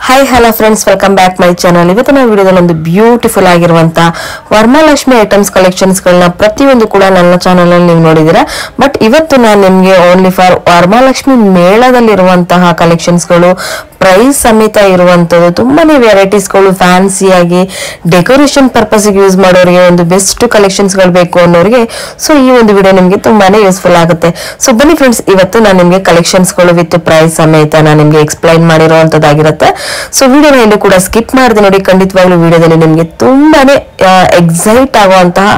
Hi hello friends, welcome back my channel. ಇವತ್ತಿನ ವಿಡಿಯೋದಲ್ಲಿ ಒಂದು ಬ್ಯೂಟಿಫುಲ್ ಆಗಿರುವಂತ ವರಮಹಾಲಕ್ಷ್ಮಿ ಐಟಮ್ಸ್ ಕಲೆಕ್ಷನ್ಸ್ ಗಳನ್ನ ಪ್ರತಿಯೊಂದು ಕೂಡ ನನ್ನ ಚಾನಲ್ ಅಲ್ಲಿ ನೀವು ನೋಡಿದೀರಾ. ಬಟ್ ಇವತ್ತು ನಾನು ನಿಮ್ಗೆ ಓನ್ಲಿ ಫಾರ್ ವರಮಹಾಲಕ್ಷ್ಮಿ ಮೇಳದಲ್ಲಿರುವಂತಹ ಕಲೆಕ್ಷನ್ಸ್ ಗಳು, ಪ್ರೈಸ್ ಸಮೇತ ಇರುವಂತದ್ದು ತುಂಬಾನೇ ವೆರೈಟೀಸ್ ಗಳು, ಫ್ಯಾನ್ಸಿ ಆಗಿ ಡೆಕೋರೇಷನ್ ಪರ್ಪಸ್ ಯೂಸ್ ಮಾಡೋರಿಗೆ, ಒಂದು ಬೆಸ್ಟ್ ಕಲೆಕ್ಷನ್ಸ್ ಗಳು ಬೇಕು ಅನ್ನೋರಿಗೆ ಸೊ ಈ ಒಂದು ವಿಡಿಯೋ ನಿಮ್ಗೆ ತುಂಬಾನೇ ಯೂಸ್ಫುಲ್ ಆಗುತ್ತೆ. ಸೊ ಬನ್ನಿ ಫ್ರೆಂಡ್ಸ್, ಇವತ್ತು ನಾನು ನಿಮ್ಗೆ ಕಲೆಕ್ಷನ್ಸ್ ಗಳು ವಿತ್ ಪ್ರೈಸ್ ಸಮೇತ ನಾನು ನಿಮ್ಗೆ ಎಕ್ಸ್ಪ್ಲೈನ್ ಮಾಡಿರುವಂತದ್ದಾಗಿರುತ್ತೆ. ಸೊ ವಿಡಿಯೋನ ಎಲ್ಲೂ ಕೂಡ ಸ್ಕಿಪ್ ಮಾಡದೆ ನೋಡಿ. ಖಂಡಿತವಾಗ್ಲೂ ವಿಡಿಯೋದಲ್ಲಿ ನಿಮ್ಗೆ ತುಂಬಾನೇ ಎಕ್ಸೈಟ್ ಆಗುವಂತಹ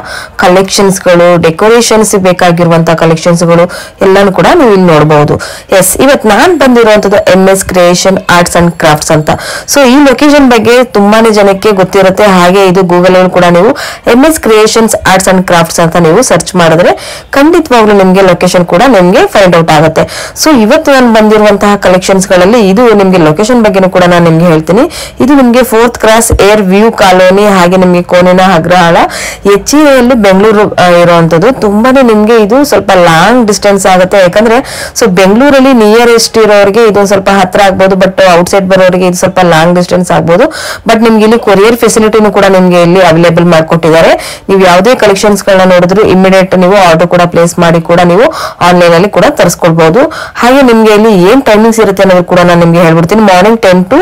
ಕಲೆಕ್ಷನ್ಸ್ ಗಳು, ಡೆಕೋರೇಷನ್ಸ್ ಬೇಕಾಗಿರುವಂತಹ ಕಲೆಕ್ಷನ್ಸ್ ಗಳು ಎಲ್ಲಾನು ಕೂಡ ನೀವು ಇಲ್ಲಿ ನೋಡಬಹುದು. ಎಸ್, ಇವತ್ತು ನಾನ್ ಬಂದಿರುವಂತದ್ದು MS creation arts and crafts ಅಂತ. ಸೊ ಈ ಲೊಕೇಶನ್ ಬಗ್ಗೆ ತುಂಬಾನೇ ಜನಕ್ಕೆ ಗೊತ್ತಿರುತ್ತೆ. ಹಾಗೆ ಇದು ಗೂಗಲ್ ಅಲ್ಲಿ ಕೂಡ ನೀವು MS creations arts and crafts ಅಂತ ನೀವು ಸರ್ಚ್ ಮಾಡಿದ್ರೆ ಖಂಡಿತವಾಗ್ಲೂ ನಿಮ್ಗೆ ಲೊಕೇಶನ್ ಕೂಡ ನಿಮ್ಗೆ ಫೈಂಡ್ ಔಟ್ ಆಗುತ್ತೆ. ಸೊ ಇವತ್ತು ನಾನು ಬಂದಿರುವಂತಹ ಕಲೆಕ್ಷನ್ಸ್ ಗಳಲ್ಲಿ ಇದು ನಿಮ್ಗೆ ಲೊಕೇಶನ್ ಬಗ್ಗೆನೂ ಕೂಡ ನಾನು ನಿಮ್ಗೆ ಹೇಳ್ತೀನಿ. ಇದು ನಿಮ್ಗೆ 4th cross air view colony, ಹಾಗೆ ನಿಮ್ಗೆ ಕೋನಿನ ಅಗ್ರಹಾಳ HEA ಬೆಂಗಳೂರು ಇರುವಂತದ್ದು. ತುಂಬಾನೇ ನಿಮ್ಗೆ ಇದು ಸ್ವಲ್ಪ ಲಾಂಗ್ ಡಿಸ್ಟೆನ್ಸ್ ಆಗುತ್ತೆ. ಯಾಕಂದ್ರೆ ಸೊ ಬೆಂಗಳೂರಲ್ಲಿ ನಿಯರೆಸ್ಟ್ ಇರೋರಿಗೆ ಇದು ಸ್ವಲ್ಪ ಹತ್ರ ಆಗ್ಬೋದು, ಬಟ್ ಔಟ್ಸೈಡ್ ಬರೋರಿಗೆ ಇದು ಸ್ವಲ್ಪ ಲಾಂಗ್ ಡಿಸ್ಟೆನ್ಸ್ ಆಗ್ಬೋದು. ಬಟ್ ನಿಮ್ಗೆ ಇಲ್ಲಿ ಕೊರಿಯರ್ ಫೆಸಿಲಿಟಿನೂ ಕೂಡ ನಿಮ್ಗೆ ಇಲ್ಲಿ ಅವೈಲೇಬಲ್ ಮಾಡ್ಕೊಟ್ಟಿದ್ದಾರೆ. ನೀವು ಯಾವುದೇ ಕಲೆಕ್ಷನ್ಸ್ ಗಳನ್ನ ನೋಡಿದ್ರು ಇಮಿಡಿಯೇಟ್ ನೀವು ಆರ್ಡರ್ ಕೂಡ ಪ್ಲೇಸ್ ಮಾಡಿ ಕೂಡ ನೀವು ಆನ್ಲೈನ್ ಅಲ್ಲಿ ಕೂಡ ತರಿಸ್ಕೊಳ್ಬಹುದು. ಹಾಗೆ ನಿಮ್ಗೆ ಇಲ್ಲಿ ಏನ್ ಟೈಮಿಂಗ್ಸ್ ಇರುತ್ತೆ ಅನ್ನೋದು ಕೂಡ ನಾನು ನಿಮ್ಗೆ ಹೇಳ್ಬಿಡ್ತೀನಿ. ಮಾರ್ನಿಂಗ್ 10 to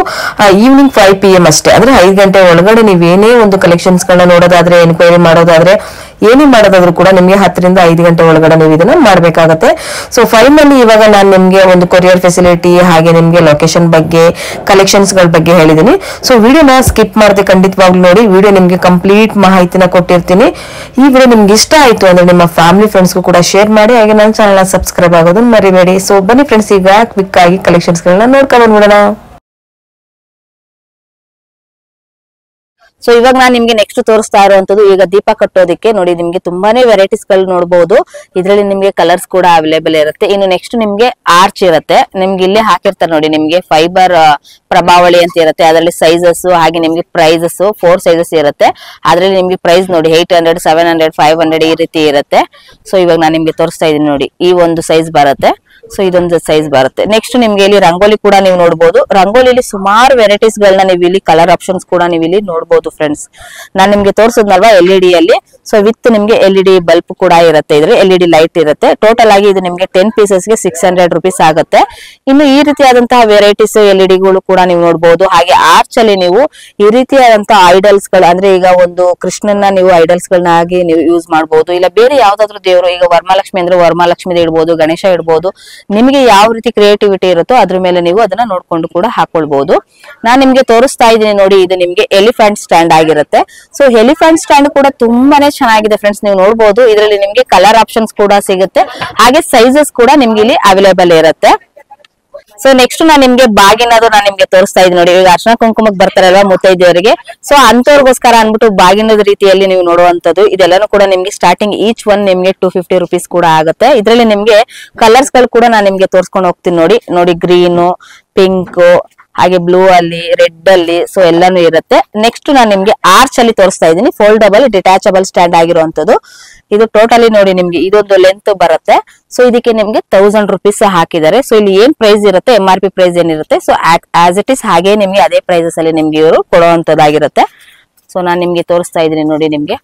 ಈವ್ನಿಂಗ್ 5 PM ಅಷ್ಟೇ. ಅಂದ್ರೆ 5 ಗಂಟೆ ಒಳಗಡೆ ನೀವೇನೇ ಒಂದು ಕಲೆಕ್ಷನ್ಸ್ ಗಳನ್ನ ನೋಡೋದಾದ್ರೆ, ಎನ್ಕ್ವೈರಿ ಮಾಡೋದಾದ್ರೆ, ಏನೇ ಮಾಡೋದಾದ್ರೂ ಕೂಡ ನಿಮ್ಗೆ 10 ರಿಂದ 5 ಗಂಟೆ ಒಳಗಡೆ ನೀವು ಇದನ್ನ ಮಾಡ್ಬೇಕಾಗತ್ತೆ. ಸೊ ಫೈನಲಿ ಇವಾಗ ನಾನು ನಿಮ್ಗೆ ಒಂದು ಕೊರಿಯರ್ ಫೆಸಿಲಿಟಿ, ಹಾಗೆ ನಿಮ್ಗೆ ಲೊಕೇಶನ್ ಬಗ್ಗೆ, ಕಲೆಕ್ಷನ್ಸ್ ಗಳ ಬಗ್ಗೆ ಹೇಳಿದೀನಿ. ಸೊ ವಿಡಿಯೋನ ಸ್ಕಿಪ್ ಮಾಡದೆ ಖಂಡಿತವಾಗ್ಲೂ ನೋಡಿ. ವಿಡಿಯೋ ನಿಮ್ಗೆ ಕಂಪ್ಲೀಟ್ ಮಾಹಿತಿನ ಕೊಟ್ಟಿರ್ತೀನಿ. ಈ ವಿಡಿಯೋ ನಿಮ್ಗೆ ಇಷ್ಟ ಆಯ್ತು ಅಂದ್ರೆ ನಿಮ್ಮ ಫ್ಯಾಮಿಲಿ ಫ್ರೆಂಡ್ಸ್ಗೂ ಕೂಡ ಶೇರ್ ಮಾಡಿ, ಹಾಗೆ ನನ್ನ ಚಾನಲ್ ಸಬ್ಸ್ಕ್ರೈಬ್ ಆಗೋದನ್ನ ಮರಿಬೇಡಿ. ಸೊ ಬನ್ನಿ ಫ್ರೆಂಡ್ಸ್, ಈಗ ಕ್ವಿಕ್ ಆಗಿ ಕಲೆಕ್ಷನ್ಸ್ ಗಳನ್ನ ನೋಡ್ಕೊಂಡ್ ಬಂದ್ಬಿಡೋಣ. ಸೊ ಇವಾಗ ನಾನು ನಿಮ್ಗೆ ನೆಕ್ಸ್ಟ್ ತೋರಿಸ್ತಾ ಇರುವಂತದ್ದು ಈಗ ದೀಪ ಕಟ್ಟೋದಕ್ಕೆ ನೋಡಿ. ನಿಮ್ಗೆ ತುಂಬಾನೇ ವೆರೈಟೀಸ್ ಗಳು ನೋಡಬಹುದು. ಇದರಲ್ಲಿ ನಿಮ್ಗೆ ಕಲರ್ಸ್ ಕೂಡ ಅವೈಲೇಬಲ್ ಇರುತ್ತೆ. ಇನ್ನು ನೆಕ್ಸ್ಟ್ ನಿಮ್ಗೆ ಆರ್ಚ್ ಇರುತ್ತೆ. ನಿಮ್ಗೆ ಇಲ್ಲೇ ಹಾಕಿರ್ತಾರೆ ನೋಡಿ, ನಿಮ್ಗೆ ಫೈಬರ್ ಪ್ರಭಾವಳಿ ಅಂತ ಇರುತ್ತೆ. ಅದರಲ್ಲಿ ಸೈಜಸ್ ಹಾಗೆ ನಿಮ್ಗೆ ಪ್ರೈಸಸ್ 4 ಸೈಜಸ್ ಇರುತ್ತೆ. ಅದರಲ್ಲಿ ನಿಮ್ಗೆ ಪ್ರೈಸ್ ನೋಡಿ 800, 700, 500 ಈ ರೀತಿ ಇರುತ್ತೆ. ಸೊ ಇವಾಗ ನಾನು ನಿಮ್ಗೆ ತೋರಿಸ್ತಾ ಇದೀನಿ ನೋಡಿ, ಈ ಒಂದು ಸೈಜ್ ಬರುತ್ತೆ. ಸೊ ಇದೊಂದು ಸೈಜ್ ಬರುತ್ತೆ. ನೆಕ್ಸ್ಟ್ ನಿಮ್ಗೆ ಇಲ್ಲಿ ರಂಗೋಲಿ ಕೂಡ ನೀವು ನೋಡಬಹುದು. ರಂಗೋಲಿಲಿ ಸುಮಾರು ವೆರೈಟೀಸ್ ಗಳನ್ನ ನೀವು ಇಲ್ಲಿ ಕಲರ್ ಆಪ್ಷನ್ಸ್ ಕೂಡ ನೀವು ಇಲ್ಲಿ ನೋಡಬಹುದು ಫ್ರೆಂಡ್ಸ್. ನಾನು ನಿಮ್ಗೆ ತೋರಿಸಿದ್ನಲ್ವಾ LED ಅಲ್ಲಿ. ಸೊ ವಿತ್ ನಿಮ್ಗೆ LED ಬಲ್ಬ್ ಕೂಡ ಇರುತ್ತೆ, ಇದ್ರೆ LED ಲೈಟ್ ಇರುತ್ತೆ. ಟೋಟಲ್ ಆಗಿ ಇದು ನಿಮ್ಗೆ 10 ಪೀಸಸ್ಗೆ 600 rupees ಆಗುತ್ತೆ. ಇನ್ನು ಈ ರೀತಿಯಾದಂತಹ ವೆರೈಟೀಸ್ LED ಗಳು ಕೂಡ ನೀವು ನೋಡಬಹುದು. ಹಾಗೆ ಆರ್ಚ್ ಅಲ್ಲಿ ನೀವು ಈ ರೀತಿಯಾದಂತಹ ಐಡಲ್ಸ್ ಗಳು, ಅಂದ್ರೆ ಈಗ ಒಂದು ಕೃಷ್ಣನ ನೀವು ಐಡಲ್ಸ್ ಗಳನ್ನ ಆಗಿ ನೀವು ಯೂಸ್ ಮಾಡಬಹುದು. ಇಲ್ಲ ಬೇರೆ ಯಾವ್ದಾದ್ರು ದೇವರು, ಈಗ ವರಮಹಾಲಕ್ಷ್ಮಿ ಅಂದ್ರೆ ವರಮಹಾಲಕ್ಷ್ಮಿ ಇಡ್ಬೋದು, ಗಣೇಶ ಇಡ್ಬೋದು. ನಿಮಗೆ ಯಾವ ರೀತಿ ಕ್ರಿಯೇಟಿವಿಟಿ ಇರುತ್ತೋ ಅದ್ರ ಮೇಲೆ ನೀವು ಅದನ್ನ ನೋಡ್ಕೊಂಡು ಕೂಡ ಹಾಕೊಳ್ಬಹುದು. ನಾನ್ ನಿಮ್ಗೆ ತೋರಿಸ್ತಾ ಇದ್ದೀನಿ ನೋಡಿ, ಇದು ನಿಮ್ಗೆ ಎಲಿಫೆಂಟ್ ಸ್ಟ್ಯಾಂಡ್ ಆಗಿರುತ್ತೆ. ಸೊ ಎಲಿಫೆಂಟ್ ಸ್ಟ್ಯಾಂಡ್ ಕೂಡ ತುಂಬಾನೇ ಚೆನ್ನಾಗಿದೆ ಫ್ರೆಂಡ್ಸ್, ನೀವು ನೋಡಬಹುದು. ಇದರಲ್ಲಿ ನಿಮ್ಗೆ ಕಲರ್ ಆಪ್ಷನ್ಸ್ ಕೂಡ ಸಿಗುತ್ತೆ, ಹಾಗೆ ಸೈಜಸ್ ಕೂಡ ನಿಮ್ಗೆ ಇಲ್ಲಿ ಅವೈಲೇಬಲ್ ಇರುತ್ತೆ. ಸೊ ನೆಕ್ಸ್ಟ್ ನಾನು ನಿಮ್ಗೆ ಬಾಗಿನದು ನಾನು ನಿಮ್ಗೆ ತೋರಿಸ್ತಾ ಇದ್ದೀನಿ ನೋಡಿ. ಈಗ ಅರ್ಶನ ಕುಂಕುಮಕ್ಕೆ ಬರ್ತಾರಲ್ವಾ ಮುತ್ತೈದೆಯವರಿಗೆ, ಸೊ ಅಂತವ್ರಿಗೋಸ್ಕರ ಅನ್ಬಿಟ್ಟು ಬಾಗಿನದ ರೀತಿಯಲ್ಲಿ ನೀವು ನೋಡುವಂತದ್ದು. ಇದೆಲ್ಲಾನು ಕೂಡ ನಿಮ್ಗೆ ಸ್ಟಾರ್ಟಿಂಗ್ ಈಚ್ ಒನ್ ನಿಮ್ಗೆ 250 rupees ಕೂಡ ಆಗುತ್ತೆ. ಇದರಲ್ಲಿ ನಿಮ್ಗೆ ಕಲರ್ಸ್ ಗಳು ಕೂಡ ನಾನು ನಿಮ್ಗೆ ತೋರಿಸ್ಕೊಂಡು ಹೋಗ್ತೀನಿ ನೋಡಿ. ಗ್ರೀನು, ಪಿಂಕ್, ಹಾಗೆ ಬ್ಲೂ ಅಲ್ಲಿ, ರೆಡ್ ಅಲ್ಲಿ, ಸೊ ಎಲ್ಲಾನು ಇರುತ್ತೆ. ನೆಕ್ಸ್ಟ್ ನಾನು ನಿಮ್ಗೆ ಆರ್ಚ್ ಅಲ್ಲಿ ತೋರಿಸ್ತಾ ಇದ್ದೀನಿ. ಫೋಲ್ಡಬಲ್ ಡಿಟ್ಯಾಚಬಲ್ ಸ್ಟ್ಯಾಂಡ್ ಆಗಿರುವಂತದ್ದು. ಇದು ಟೋಟಲಿ ನೋಡಿ ನಿಮ್ಗೆ ಇದೊಂದು ಲೆಂತ್ ಬರುತ್ತೆ. ಸೊ ಇದಕ್ಕೆ ನಿಮ್ಗೆ 1000 rupees ಹಾಕಿದ್ದಾರೆ. ಸೊ ಇಲ್ಲಿ ಏನ್ ಪ್ರೈಸ್ ಇರುತ್ತೆ, MRP ಪ್ರೈಸ್ ಏನಿರುತ್ತೆ, ಸೊ ಆಸ್ ಇಟ್ ಇಸ್ ಹಾಗೆ ನಿಮ್ಗೆ ಅದೇ ಪ್ರೈಸಸ್ ಅಲ್ಲಿ ನಿಮ್ಗೆ ಇವರು ಕೊಡುವಂತದ್ದಾಗಿರುತ್ತೆ. ಸೊ ನಾನು ನಿಮ್ಗೆ ತೋರಿಸ್ತಾ ಇದ್ದೀನಿ ನೋಡಿ, ನಿಮ್ಗೆ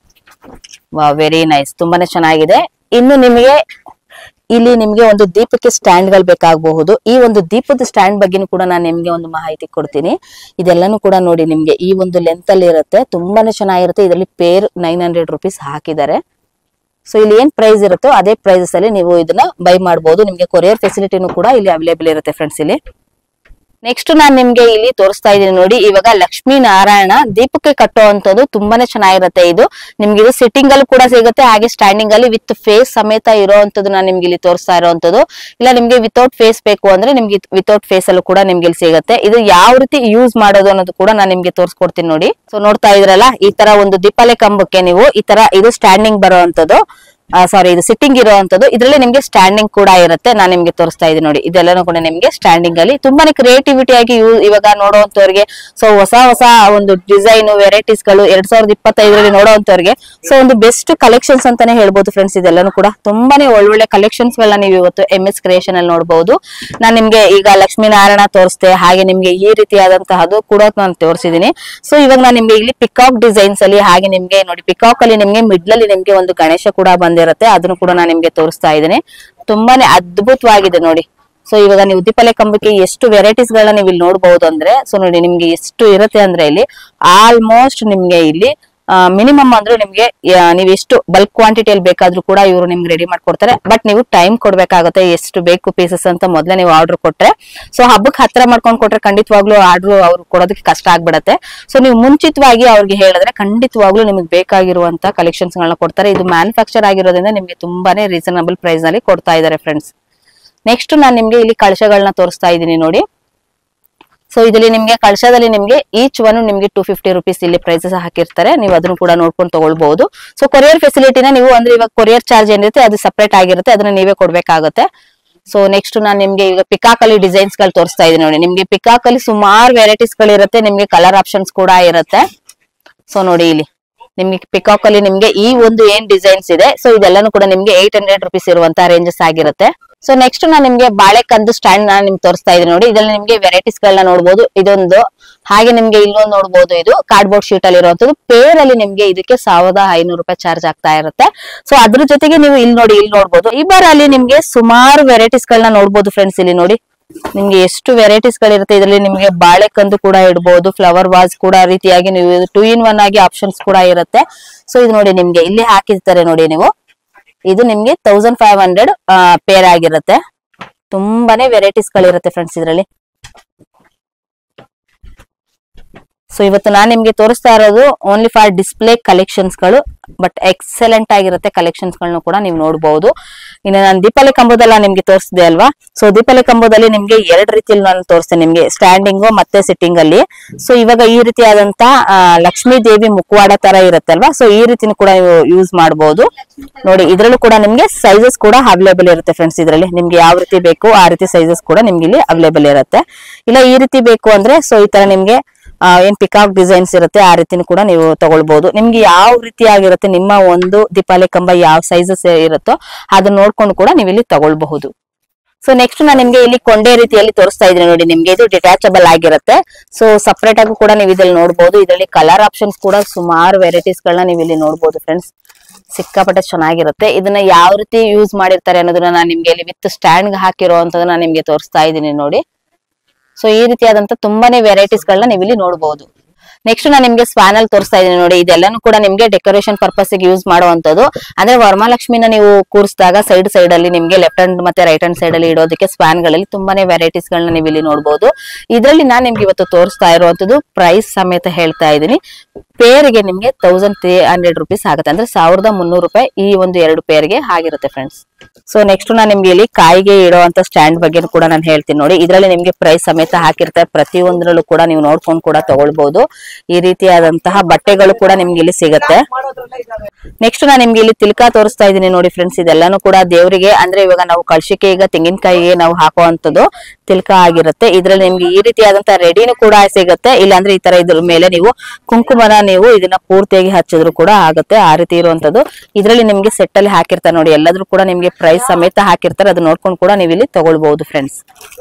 ವೆರಿ ನೈಸ್, ತುಂಬಾನೇ ಚೆನ್ನಾಗಿದೆ. ಇನ್ನು ನಿಮಗೆ ಇಲ್ಲಿ ನಿಮ್ಗೆ ಒಂದು ದೀಪಕ್ಕೆ ಸ್ಟ್ಯಾಂಡ್ ಗಳು ಬೇಕಾಗಬಹುದು. ಈ ಒಂದು ದೀಪದ ಸ್ಟ್ಯಾಂಡ್ ಬಗ್ಗೆ ಕೂಡ ನಾನು ನಿಮ್ಗೆ ಒಂದು ಮಾಹಿತಿ ಕೊಡ್ತೀನಿ. ಇದೆಲ್ಲಾನು ಕೂಡ ನೋಡಿ ನಿಮ್ಗೆ ಈ ಒಂದು ಲೆಂತ್ ಅಲ್ಲಿ ಇರುತ್ತೆ, ತುಂಬಾನೇ ಚೆನ್ನಾಗಿರುತ್ತೆ. ಇದರಲ್ಲಿ ಪೇರ್ 900 rupees ಹಾಕಿದ್ದಾರೆ. ಸೊ ಇಲ್ಲಿ ಏನ್ ಪ್ರೈಸ್ ಇರುತ್ತೋ ಅದೇ ಪ್ರೈಸಸ್ ಅಲ್ಲಿ ನೀವು ಇದನ್ನ ಬೈ ಮಾಡಬಹುದು. ನಿಮ್ಗೆ ಕೊರಿಯರ್ ಫೆಸಿಲಿಟಿನೂ ಕೂಡ ಇಲ್ಲಿ ಅವೈಲೇಬಲ್ ಇರುತ್ತೆ ಫ್ರೆಂಡ್ಸ್. ಇಲ್ಲಿ ನೆಕ್ಸ್ಟ್ ನಾನು ನಿಮ್ಗೆ ಇಲ್ಲಿ ತೋರಿಸ್ತಾ ಇದ್ದೀನಿ ನೋಡಿ, ಇವಾಗ ಲಕ್ಷ್ಮೀ ನಾರಾಯಣ ದೀಪಕ್ಕೆ ಕಟ್ಟುವಂತದ್ದು ತುಂಬಾನೇ ಚೆನ್ನಾಗಿರುತ್ತೆ. ಇದು ನಿಮ್ಗೆ ಇದು ಸಿಟ್ಟಿಂಗ್ ಅಲ್ಲಿ ಕೂಡ ಸಿಗುತ್ತೆ, ಹಾಗೆ ಸ್ಟ್ಯಾಂಡಿಂಗ್ ಅಲ್ಲಿ ವಿತ್ ಫೇಸ್ ಸಮೇತ ಇರೋವಂಥದ್ದು ನಾನು ನಿಮ್ಗೆ ಇಲ್ಲಿ ತೋರಿಸ್ತಾ ಇರೋವಂಥದ್ದು. ಇಲ್ಲ ನಿಮ್ಗೆ ವಿತೌಟ್ ಫೇಸ್ ಬೇಕು ಅಂದ್ರೆ ನಿಮ್ಗೆ ವಿತೌಟ್ ಫೇಸ್ ಅಲ್ಲೂ ಕೂಡ ನಿಮ್ಗೆ ಇಲ್ಲಿ ಸಿಗುತ್ತೆ. ಇದು ಯಾವ ರೀತಿ ಯೂಸ್ ಮಾಡೋದು ಅನ್ನೋದು ಕೂಡ ನಾನು ನಿಮ್ಗೆ ತೋರಿಸ್ಕೊಡ್ತೀನಿ ನೋಡಿ. ಸೊ ನೋಡ್ತಾ ಇದ್ರಲ್ಲ, ಈ ತರ ಒಂದು ದೀಪಾಲೆ ಕಂಬಕ್ಕೆ ನೀವು ಈ ತರ ಇದು ಸ್ಟ್ಯಾಂಡಿಂಗ್ ಬರುವಂತದ್ದು. ಸಾರಿ ಇದು ಸಿಟ್ಟಿಂಗ್ ಇರುವಂತದ್ದು. ಇದ್ರಲ್ಲಿ ನಿಮ್ಗೆ ಸ್ಟ್ಯಾಂಡಿಂಗ್ ಕೂಡ ಇರುತ್ತೆ. ನಾನು ನಿಮ್ಗೆ ತೋರಿಸ್ತಾ ಇದ್ದೀನಿ ನೋಡಿ, ಇದೆಲ್ಲನೂ ಕೂಡ ನಿಮ್ಗೆ ಸ್ಟ್ಯಾಂಡಿಂಗ್ ಅಲ್ಲಿ ತುಂಬಾನೇ ಕ್ರಿಯೇಟಿವಿಟಿ ಆಗಿ ಇವಾಗ ನೋಡುವಂತವ್ರಿಗೆ, ಸೊ ಹೊಸ ಹೊಸ ಒಂದು ಡಿಸೈನ್ ವೆರೈಟೀಸ್ ಗಳು 2025ರಲ್ಲಿ ನೋಡುವಂತವ್ರಿಗೆ ಸೊ ಒಂದು ಬೆಸ್ಟ್ ಕಲೆಕ್ಷನ್ಸ್ ಅಂತಾನೆ ಹೇಳ್ಬೋದು ಫ್ರೆಂಡ್ಸ್. ಇದೆಲ್ಲನೂ ಕೂಡ ತುಂಬಾನೇ ಒಳ್ಳೊಳ್ಳೆ ಕಲೆಕ್ಷನ್ಸ್ ಗಳನ್ನ ನೀವು ಇವತ್ತು MS ಕ್ರಿಯೇಷನ್ ಅಲ್ಲಿ ನೋಡಬಹುದು. ನಾನು ನಿಮ್ಗೆ ಈಗ ಲಕ್ಷ್ಮೀನಾರಾಯಣ ತೋರಿಸ್ತೆ, ಹಾಗೆ ನಿಮ್ಗೆ ಈ ರೀತಿಯಾದಂತಹದ್ದು ಕೂಡ ನಾನು ತೋರಿಸಿದೀನಿ. ಸೊ ಇವಾಗ ನಾನು ನಿಮ್ಗೆ ಇಲ್ಲಿ ಪಿಕಾಕ್ ಡಿಸೈನ್ಸ್ ಅಲ್ಲಿ, ಹಾಗೆ ನಿಮ್ಗೆ ನೋಡಿ ಪಿಕಾಕ್ ಅಲ್ಲಿ ನಿಮ್ಗೆ ಮಿಡ್ಲ್ ಅಲ್ಲಿ ನಿಮ್ಗೆ ಒಂದು ಗಣೇಶ ಕೂಡ ಬಂದಿರುತ್ತೆ, ಅದನ್ನು ಕೂಡ ನಾನು ನಿಮ್ಗೆ ತೋರಿಸ್ತಾ ಇದ್ದೀನಿ. ತುಂಬಾನೇ ಅದ್ಭುತವಾಗಿದೆ ನೋಡಿ. ಸೊ ಇವಾಗ ನೀವು ದೀಪಾವಳಿ ಕಂಬಕ್ಕೆ ಎಷ್ಟು ವೆರೈಟೀಸ್ ಗಳನ್ನ ನೀವು ಇಲ್ಲಿ ನೋಡಬಹುದು ಅಂದ್ರೆ, ಸೊ ನೋಡಿ ನಿಮ್ಗೆ ಎಷ್ಟು ಇರುತ್ತೆ ಅಂದ್ರೆ ಇಲ್ಲಿ ಆಲ್ಮೋಸ್ಟ್ ನಿಮ್ಗೆ ಇಲ್ಲಿ ಮಿನಿಮಮ್ ಅಂದ್ರೆ ನಿಮ್ಗೆ ನೀವು ಎಷ್ಟು ಬಲ್ಕ್ ಕ್ವಾಂಟಿಟಿಯಲ್ಲಿ ಬೇಕಾದ್ರೂ ಕೂಡ ಇವರು ನಿಮ್ಗೆ ರೆಡಿ ಮಾಡ್ಕೊಡ್ತಾರೆ. ಬಟ್ ನೀವು ಟೈಮ್ ಕೊಡ್ಬೇಕಾಗುತ್ತೆ, ಎಷ್ಟು ಬೇಕು ಪೀಸಸ್ ಅಂತ ಮೊದಲೇ ನೀವು ಆರ್ಡರ್ ಕೊಟ್ರೆ. ಸೊ ಹಬ್ಬಕ್ಕೆ ಹತ್ರ ಮಾಡ್ಕೊಂಡು ಕೊಟ್ರೆ ಖಂಡಿತವಾಗ್ಲೂ ಆರ್ಡರ್ ಅವ್ರು ಕೊಡೋದಕ್ಕೆ ಕಷ್ಟ ಆಗ್ಬಿಡತ್ತೆ. ಸೊ ನೀವು ಮುಂಚಿತವಾಗಿ ಅವ್ರಿಗೆ ಹೇಳಿದ್ರೆ ಖಂಡಿತವಾಗ್ಲೂ ನಿಮ್ಗೆ ಬೇಕಾಗಿರುವಂತ ಕಲೆಕ್ಷನ್ಸ್ ಗಳನ್ನ ಕೊಡ್ತಾರೆ. ಇದು ಮ್ಯಾನುಫ್ಯಾಕ್ಚರ್ ಆಗಿರೋದ್ರಿಂದ ನಿಮ್ಗೆ ತುಂಬಾನೇ ರೀಸನಬಲ್ ಪ್ರೈಸ್ ನಲ್ಲಿ ಕೊಡ್ತಾ ಇದ್ದಾರೆ ಫ್ರೆಂಡ್ಸ್. ನೆಕ್ಸ್ಟ್ ನಾನು ನಿಮ್ಗೆ ಇಲ್ಲಿ ಕಳಶಗಳನ್ನ ತೋರಿಸ್ತಾ ಇದ್ದೀನಿ ನೋಡಿ. ಸೊ ಇದರಲ್ಲಿ ನಿಮ್ಗೆ ಕಳಶದಲ್ಲಿ ನಿಮ್ಗೆ ಈಚ್ ಒನ್ ನಿಮ್ಗೆ 250 ರುಪೀಸ್ ಇಲ್ಲಿ ಪ್ರೈಸಸ್ ಹಾಕಿರ್ತಾರೆ. ನೀವು ಅದನ್ನು ಕೂಡ ನೋಡ್ಕೊಂಡು ತಗೊಳ್ಬಹುದು. ಸೊ ಕೊರಿಯರ್ ಫೆಸಿಲಿಟಿನ ನೀವು ಅಂದ್ರೆ ಇವಾಗ ಕೊರಿಯರ್ ಚಾರ್ಜ್ ಏನಿರುತ್ತೆ ಅದು ಸಪರೇಟ್ ಆಗಿರುತ್ತೆ, ಅದನ್ನ ನೀವೇ ಕೊಡ್ಬೇಕಾಗುತ್ತೆ. ಸೊ ನೆಕ್ಸ್ಟ್ ನಾನು ನಿಮ್ಗೆ ಈಗ ಪಿಕಾಕ್ ಅಲ್ಲಿ ಡಿಸೈನ್ಸ್ ಗಳು ತೋರಿಸ್ತಾ ಇದ್ದೀನಿ ನೋಡಿ. ನಿಮ್ಗೆ ಪಿಕಾಕ್ ಅಲ್ಲಿ ಸುಮಾರು ವೆರೈಟೀಸ್ ಗಳು ಇರುತ್ತೆ, ನಿಮ್ಗೆ ಕಲರ್ ಆಪ್ಷನ್ಸ್ ಕೂಡ ಇರುತ್ತೆ. ಸೊ ನೋಡಿ ಇಲ್ಲಿ ನಿಮ್ಗೆ ಪಿಕಾಕ್ ಅಲ್ಲಿ ನಿಮ್ಗೆ ಈ ಒಂದು ಏನ್ ಡಿಸೈನ್ಸ್ ಇದೆ, ಸೊ ಇದೆಲ್ಲಾನು ಕೂಡ ನಿಮ್ಗೆ 800 ರುಪೀಸ್ ಇರುವಂತ ರೇಂಜಸ್ ಆಗಿರುತ್ತೆ. ಸೊ ನೆಕ್ಸ್ಟ್ ನಾನು ನಿಮ್ಗೆ ಬಾಳೆಕಂದು ಸ್ಟ್ಯಾಂಡ್ ನಾನು ನಿಮ್ಗೆ ತೋರಿಸ್ತಾ ಇದ್ದೀನಿ ನೋಡಿ. ಇದ್ರಲ್ಲಿ ನಿಮ್ಗೆ ವೆರೈಟೀಸ್ ಗಳನ್ನ ನೋಡಬಹುದು, ಇದೊಂದು, ಹಾಗೆ ನಿಮ್ಗೆ ಇಲ್ಲೊಂದು ನೋಡಬಹುದು, ಇದು ಕಾರ್ಡ್ಬೋರ್ಡ್ ಶೀಟ್ ಅಲ್ಲಿ ಇರುವಂತದ್ದು. ಪೇರ್ ಅಲ್ಲಿ ನಿಮ್ಗೆ ಇದಕ್ಕೆ 1500 ರೂಪಾಯಿ ಚಾರ್ಜ್ ಆಗ್ತಾ ಇರುತ್ತೆ. ಸೊ ಅದ್ರ ಜೊತೆಗೆ ನೀವು ಇಲ್ಲಿ ನೋಡಿ, ಇಲ್ಲಿ ನೋಡಬಹುದು, ಈ ಬಾರ್ ಅಲ್ಲಿ ನಿಮ್ಗೆ ಸುಮಾರು ವೆರೈಟೀಸ್ ಗಳನ್ನ ನೋಡಬಹುದು ಫ್ರೆಂಡ್ಸ್. ಇಲ್ಲಿ ನೋಡಿ ನಿಮ್ಗೆ ಎಷ್ಟು ವೆರೈಟೀಸ್ ಗಳಿರುತ್ತೆ. ಇದರಲ್ಲಿ ನಿಮ್ಗೆ ಬಾಳೆಕಂದು ಕೂಡ ಇಡಬಹುದು, ಫ್ಲವರ್ ವಾಸ್ ಕೂಡ ರೀತಿಯಾಗಿ ನೀವು 2 in 1 ಆಗಿ ಆಪ್ಷನ್ಸ್ ಕೂಡ ಇರುತ್ತೆ. ಸೊ ಇದು ನೋಡಿ ನಿಮ್ಗೆ ಇಲ್ಲಿ ಹಾಕಿರ್ತಾರೆ ನೋಡಿ ನೀವು, ಇದು ನಿಮ್ಗೆ 1500 ಪೇರ್ ಆಗಿರುತ್ತೆ. ತುಂಬಾನೇ ವೆರೈಟೀಸ್ ಗಳಿರುತ್ತೆ ಫ್ರೆಂಡ್ಸ್ ಇದರಲ್ಲಿ. ಸೊ ಇವತ್ತು ನಾನು ನಿಮ್ಗೆ ತೋರಿಸ್ತಾ ಇರೋದು ಓನ್ಲಿ ಫಾರ್ ಡಿಸ್ಪ್ಲೇ ಕಲೆಕ್ಷನ್ಸ್ ಗಳು, ಬಟ್ ಎಕ್ಸಲೆಂಟ್ ಆಗಿರುತ್ತೆ ಕಲೆಕ್ಷನ್ಸ್ ಗಳನ್ನ ಕೂಡ ನೀವು ನೋಡಬಹುದು. ಇನ್ನು ನಾನು ದೀಪಾವಳಿ ಕಂಬದಲ್ಲ ನಿಮ್ಗೆ ತೋರಿಸಿದೆ ಅಲ್ವಾ. ಸೊ ದೀಪಾವಳಿ ಕಂಬದಲ್ಲಿ ನಿಮ್ಗೆ 2 ರೀತಿಯಲ್ಲಿ ನಾನು ತೋರಿಸ್ತೇನೆ ನಿಮ್ಗೆ, ಸ್ಟ್ಯಾಂಡಿಂಗ್ ಮತ್ತೆ ಸಿಟ್ಟಿಂಗ್ ಅಲ್ಲಿ. ಸೊ ಇವಾಗ ಈ ರೀತಿಯಾದಂತ ಲಕ್ಷ್ಮೀ ದೇವಿ ಮುಖವಾಡ ತರ ಇರುತ್ತೆ ಅಲ್ವಾ. ಸೊ ಈ ರೀತಿನೂ ಕೂಡ ನೀವು ಯೂಸ್ ಮಾಡಬಹುದು ನೋಡಿ. ಇದ್ರಲ್ಲೂ ಕೂಡ ನಿಮ್ಗೆ ಸೈಜಸ್ ಕೂಡ ಅವೈಲೇಬಲ್ ಇರುತ್ತೆ ಫ್ರೆಂಡ್ಸ್. ಇದರಲ್ಲಿ ನಿಮ್ಗೆ ಯಾವ ರೀತಿ ಬೇಕು ಆ ರೀತಿ ಸೈಜಸ್ ಕೂಡ ನಿಮ್ಗೆ ಇಲ್ಲಿ ಅವೈಲೇಬಲ್ ಇರುತ್ತೆ. ಇಲ್ಲ ಈ ರೀತಿ ಬೇಕು ಅಂದ್ರೆ ಸೊ ಈ ತರ ನಿಮ್ಗೆ ಏನ್ ಪಿಕಾಕ್ ಡಿಸೈನ್ಸ್ ಇರುತ್ತೆ ಆ ರೀತಿನೂ ಕೂಡ ನೀವು ತಗೊಳ್ಬಹುದು. ನಿಮ್ಗೆ ಯಾವ ರೀತಿ ಆಗಿರುತ್ತೆ, ನಿಮ್ಮ ಒಂದು ದೀಪಾವಳಿ ಕಂಬ ಯಾವ ಸೈಜಸ್ ಇರುತ್ತೋ ಅದನ್ನ ನೋಡ್ಕೊಂಡು ಕೂಡ ನೀವು ಇಲ್ಲಿ ತಗೊಳ್ಬಹುದು. ಸೊ ನೆಕ್ಸ್ಟ್ ನಾನು ನಿಮ್ಗೆ ಇಲ್ಲಿ ಕೊಂಡೆ ರೀತಿಯಲ್ಲಿ ತೋರಿಸ್ತಾ ಇದ್ದೀನಿ ನೋಡಿ. ನಿಮ್ಗೆ ಇದು ಡಿಟ್ಯಾಚಬಲ್ ಆಗಿರುತ್ತೆ. ಸೊ ಸಪರೇಟ್ ಆಗಿ ಕೂಡ ನೀವು ಇದ್ರಲ್ಲಿ ನೋಡಬಹುದು. ಇದರಲ್ಲಿ ಕಲರ್ ಆಪ್ಷನ್ಸ್ ಕೂಡ ಸುಮಾರು ವೆರೈಟೀಸ್ ಗಳನ್ನ ನೀವು ಇಲ್ಲಿ ನೋಡಬಹುದು ಫ್ರೆಂಡ್ಸ್. ಸಿಕ್ಕಾಪಟ್ಟೆ ಚೆನ್ನಾಗಿರುತ್ತೆ. ಇದನ್ನ ಯಾವ ರೀತಿ ಯೂಸ್ ಮಾಡಿರ್ತಾರೆ ಅನ್ನೋದನ್ನ ನಾನು ನಿಮ್ಗೆ ಇಲ್ಲಿ ವಿತ್ ಸ್ಟ್ಯಾಂಡ್ ಹಾಕಿರುವಂತದನ್ನ ನಿಮ್ಗೆ ತೋರಿಸ್ತಾ ಇದ್ದೀನಿ ನೋಡಿ. ಸೊ ಈ ರೀತಿಯಾದಂತ ತುಂಬಾನೇ ವೆರೈಟೀಸ್ ಗಳನ್ನ ನೀವು ಇಲ್ಲಿ ನೋಡಬಹುದು. ನೆಕ್ಸ್ಟ್ ನಾನು ನಿಮ್ಗೆ ಸ್ವಾನಲ್ ತೋರಿಸ್ತಾ ಇದ್ದೀನಿ ನೋಡಿ. ಇದೆಲ್ಲಾನು ಕೂಡ ನಿಮ್ಗೆ ಡೆಕೋರೇಷನ್ ಪರ್ಪಸ್ ಗೆ ಯೂಸ್ ಮಾಡುವಂತದ್ದು. ಅಂದ್ರೆ ವರಮಹಾಲಕ್ಷ್ಮಿನ ನೀವು ಕೂರಿಸಿದಾಗ ಸೈಡ್ ಅಲ್ಲಿ ನಿಮ್ಗೆ ಲೆಫ್ಟ್ ಹ್ಯಾಂಡ್ ಮತ್ತೆ ರೈಟ್ ಹ್ಯಾಂಡ್ ಸೈಡ್ ಅಲ್ಲಿ ಇಡೋದಕ್ಕೆ ಸ್ವಾನ್ ಗಳಲ್ಲಿ ತುಂಬಾನೇ ವೆರೈಟೀಸ್ ಗಳನ್ನ ನೀವು ಇಲ್ಲಿ ನೋಡಬಹುದು. ಇದರಲ್ಲಿ ನಾನು ನಿಮ್ಗೆ ಇವತ್ತು ತೋರಿಸ್ತಾ ಇರುವಂತದ್ದು ಪ್ರೈಸ್ ಸಮೇತ ಹೇಳ್ತಾ ಇದ್ದೀನಿ. ಪೇರ್ಗೆ ನಿಮ್ಗೆ 1300 ರುಪೀಸ್ ಆಗುತ್ತೆ, ಅಂದ್ರೆ 1300 ರೂಪಾಯಿ ಈ ಒಂದು 2 ಪೇರ್ಗೆ ಆಗಿರುತ್ತೆ ಫ್ರೆಂಡ್ಸ್. ಸೊ ನೆಕ್ಸ್ಟ್ ನಾನು ನಿಮ್ಗೆ ಇಲ್ಲಿ ಕಾಯಿಗೆ ಇಡುವಂತ ಸ್ಟ್ಯಾಂಡ್ ಬಗ್ಗೆ ಕೂಡ ನಾನು ಹೇಳ್ತೀನಿ ನೋಡಿ. ಇದರಲ್ಲಿ ನಿಮ್ಗೆ ಪ್ರೈಸ್ ಸಮೇತ ಹಾಕಿರ್ತಾರೆ, ಪ್ರತಿಯೊಂದರಲ್ಲೂ ಕೂಡ ನೀವು ನೋಡ್ಕೊಂಡು ಕೂಡ ತಗೊಳ್ಬಹುದು. ಈ ರೀತಿಯಾದಂತಹ ಬಟ್ಟೆಗಳು ಕೂಡ ನಿಮ್ಗೆ ಇಲ್ಲಿ ಸಿಗುತ್ತೆ. ನೆಕ್ಸ್ಟ್ ನಾನು ನಿಮ್ಗೆ ಇಲ್ಲಿ ತಿಲ್ಕ ತೋರಿಸ್ತಾ ಇದ್ದೀನಿ ನೋಡಿ ಫ್ರೆಂಡ್ಸ್. ಇದೆಲ್ಲಾನು ಕೂಡ ದೇವರಿಗೆ, ಅಂದ್ರೆ ಇವಾಗ ನಾವು ಕಳಶಕ್ಕೆ ಈಗ ತೆಂಗಿನಕಾಯಿಗೆ ನಾವು ಹಾಕುವಂತದ್ದು ತಿಲ್ಕ ಆಗಿರುತ್ತೆ. ಇದ್ರಲ್ಲಿ ನಿಮ್ಗೆ ಈ ರೀತಿಯಾದಂತಹ ರೆಡಿನೂ ಕೂಡ ಸಿಗುತ್ತೆ. ಇಲ್ಲಾಂದ್ರೆ ಈ ತರ ಇದ್ರ ಮೇಲೆ ನೀವು ಕುಂಕುಮನ ನೀವು ಇದನ್ನ ಪೂರ್ತಿಯಾಗಿ ಹಚ್ಚಿದ್ರು ಕೂಡ ಆಗುತ್ತೆ, ಆ ರೀತಿ ಇರುವಂತದ್ದು. ಇದ್ರಲ್ಲಿ ನಿಮ್ಗೆ ಸೆಟ್ ಅಲ್ಲಿ ಹಾಕಿರ್ತಾರೆ ನೋಡಿ, ಎಲ್ಲಾದ್ರೂ ಕೂಡ ನಿಮ್ಗೆ ಪ್ರೈಸ್ ಸಮೇತ ಹಾಕಿರ್ತಾರೆ, ಅದು ನೋಡ್ಕೊಂಡು ಕೂಡ ನೀವು ಇಲ್ಲಿ ತಗೊಳ್ಬಹುದು ಫ್ರೆಂಡ್ಸ್.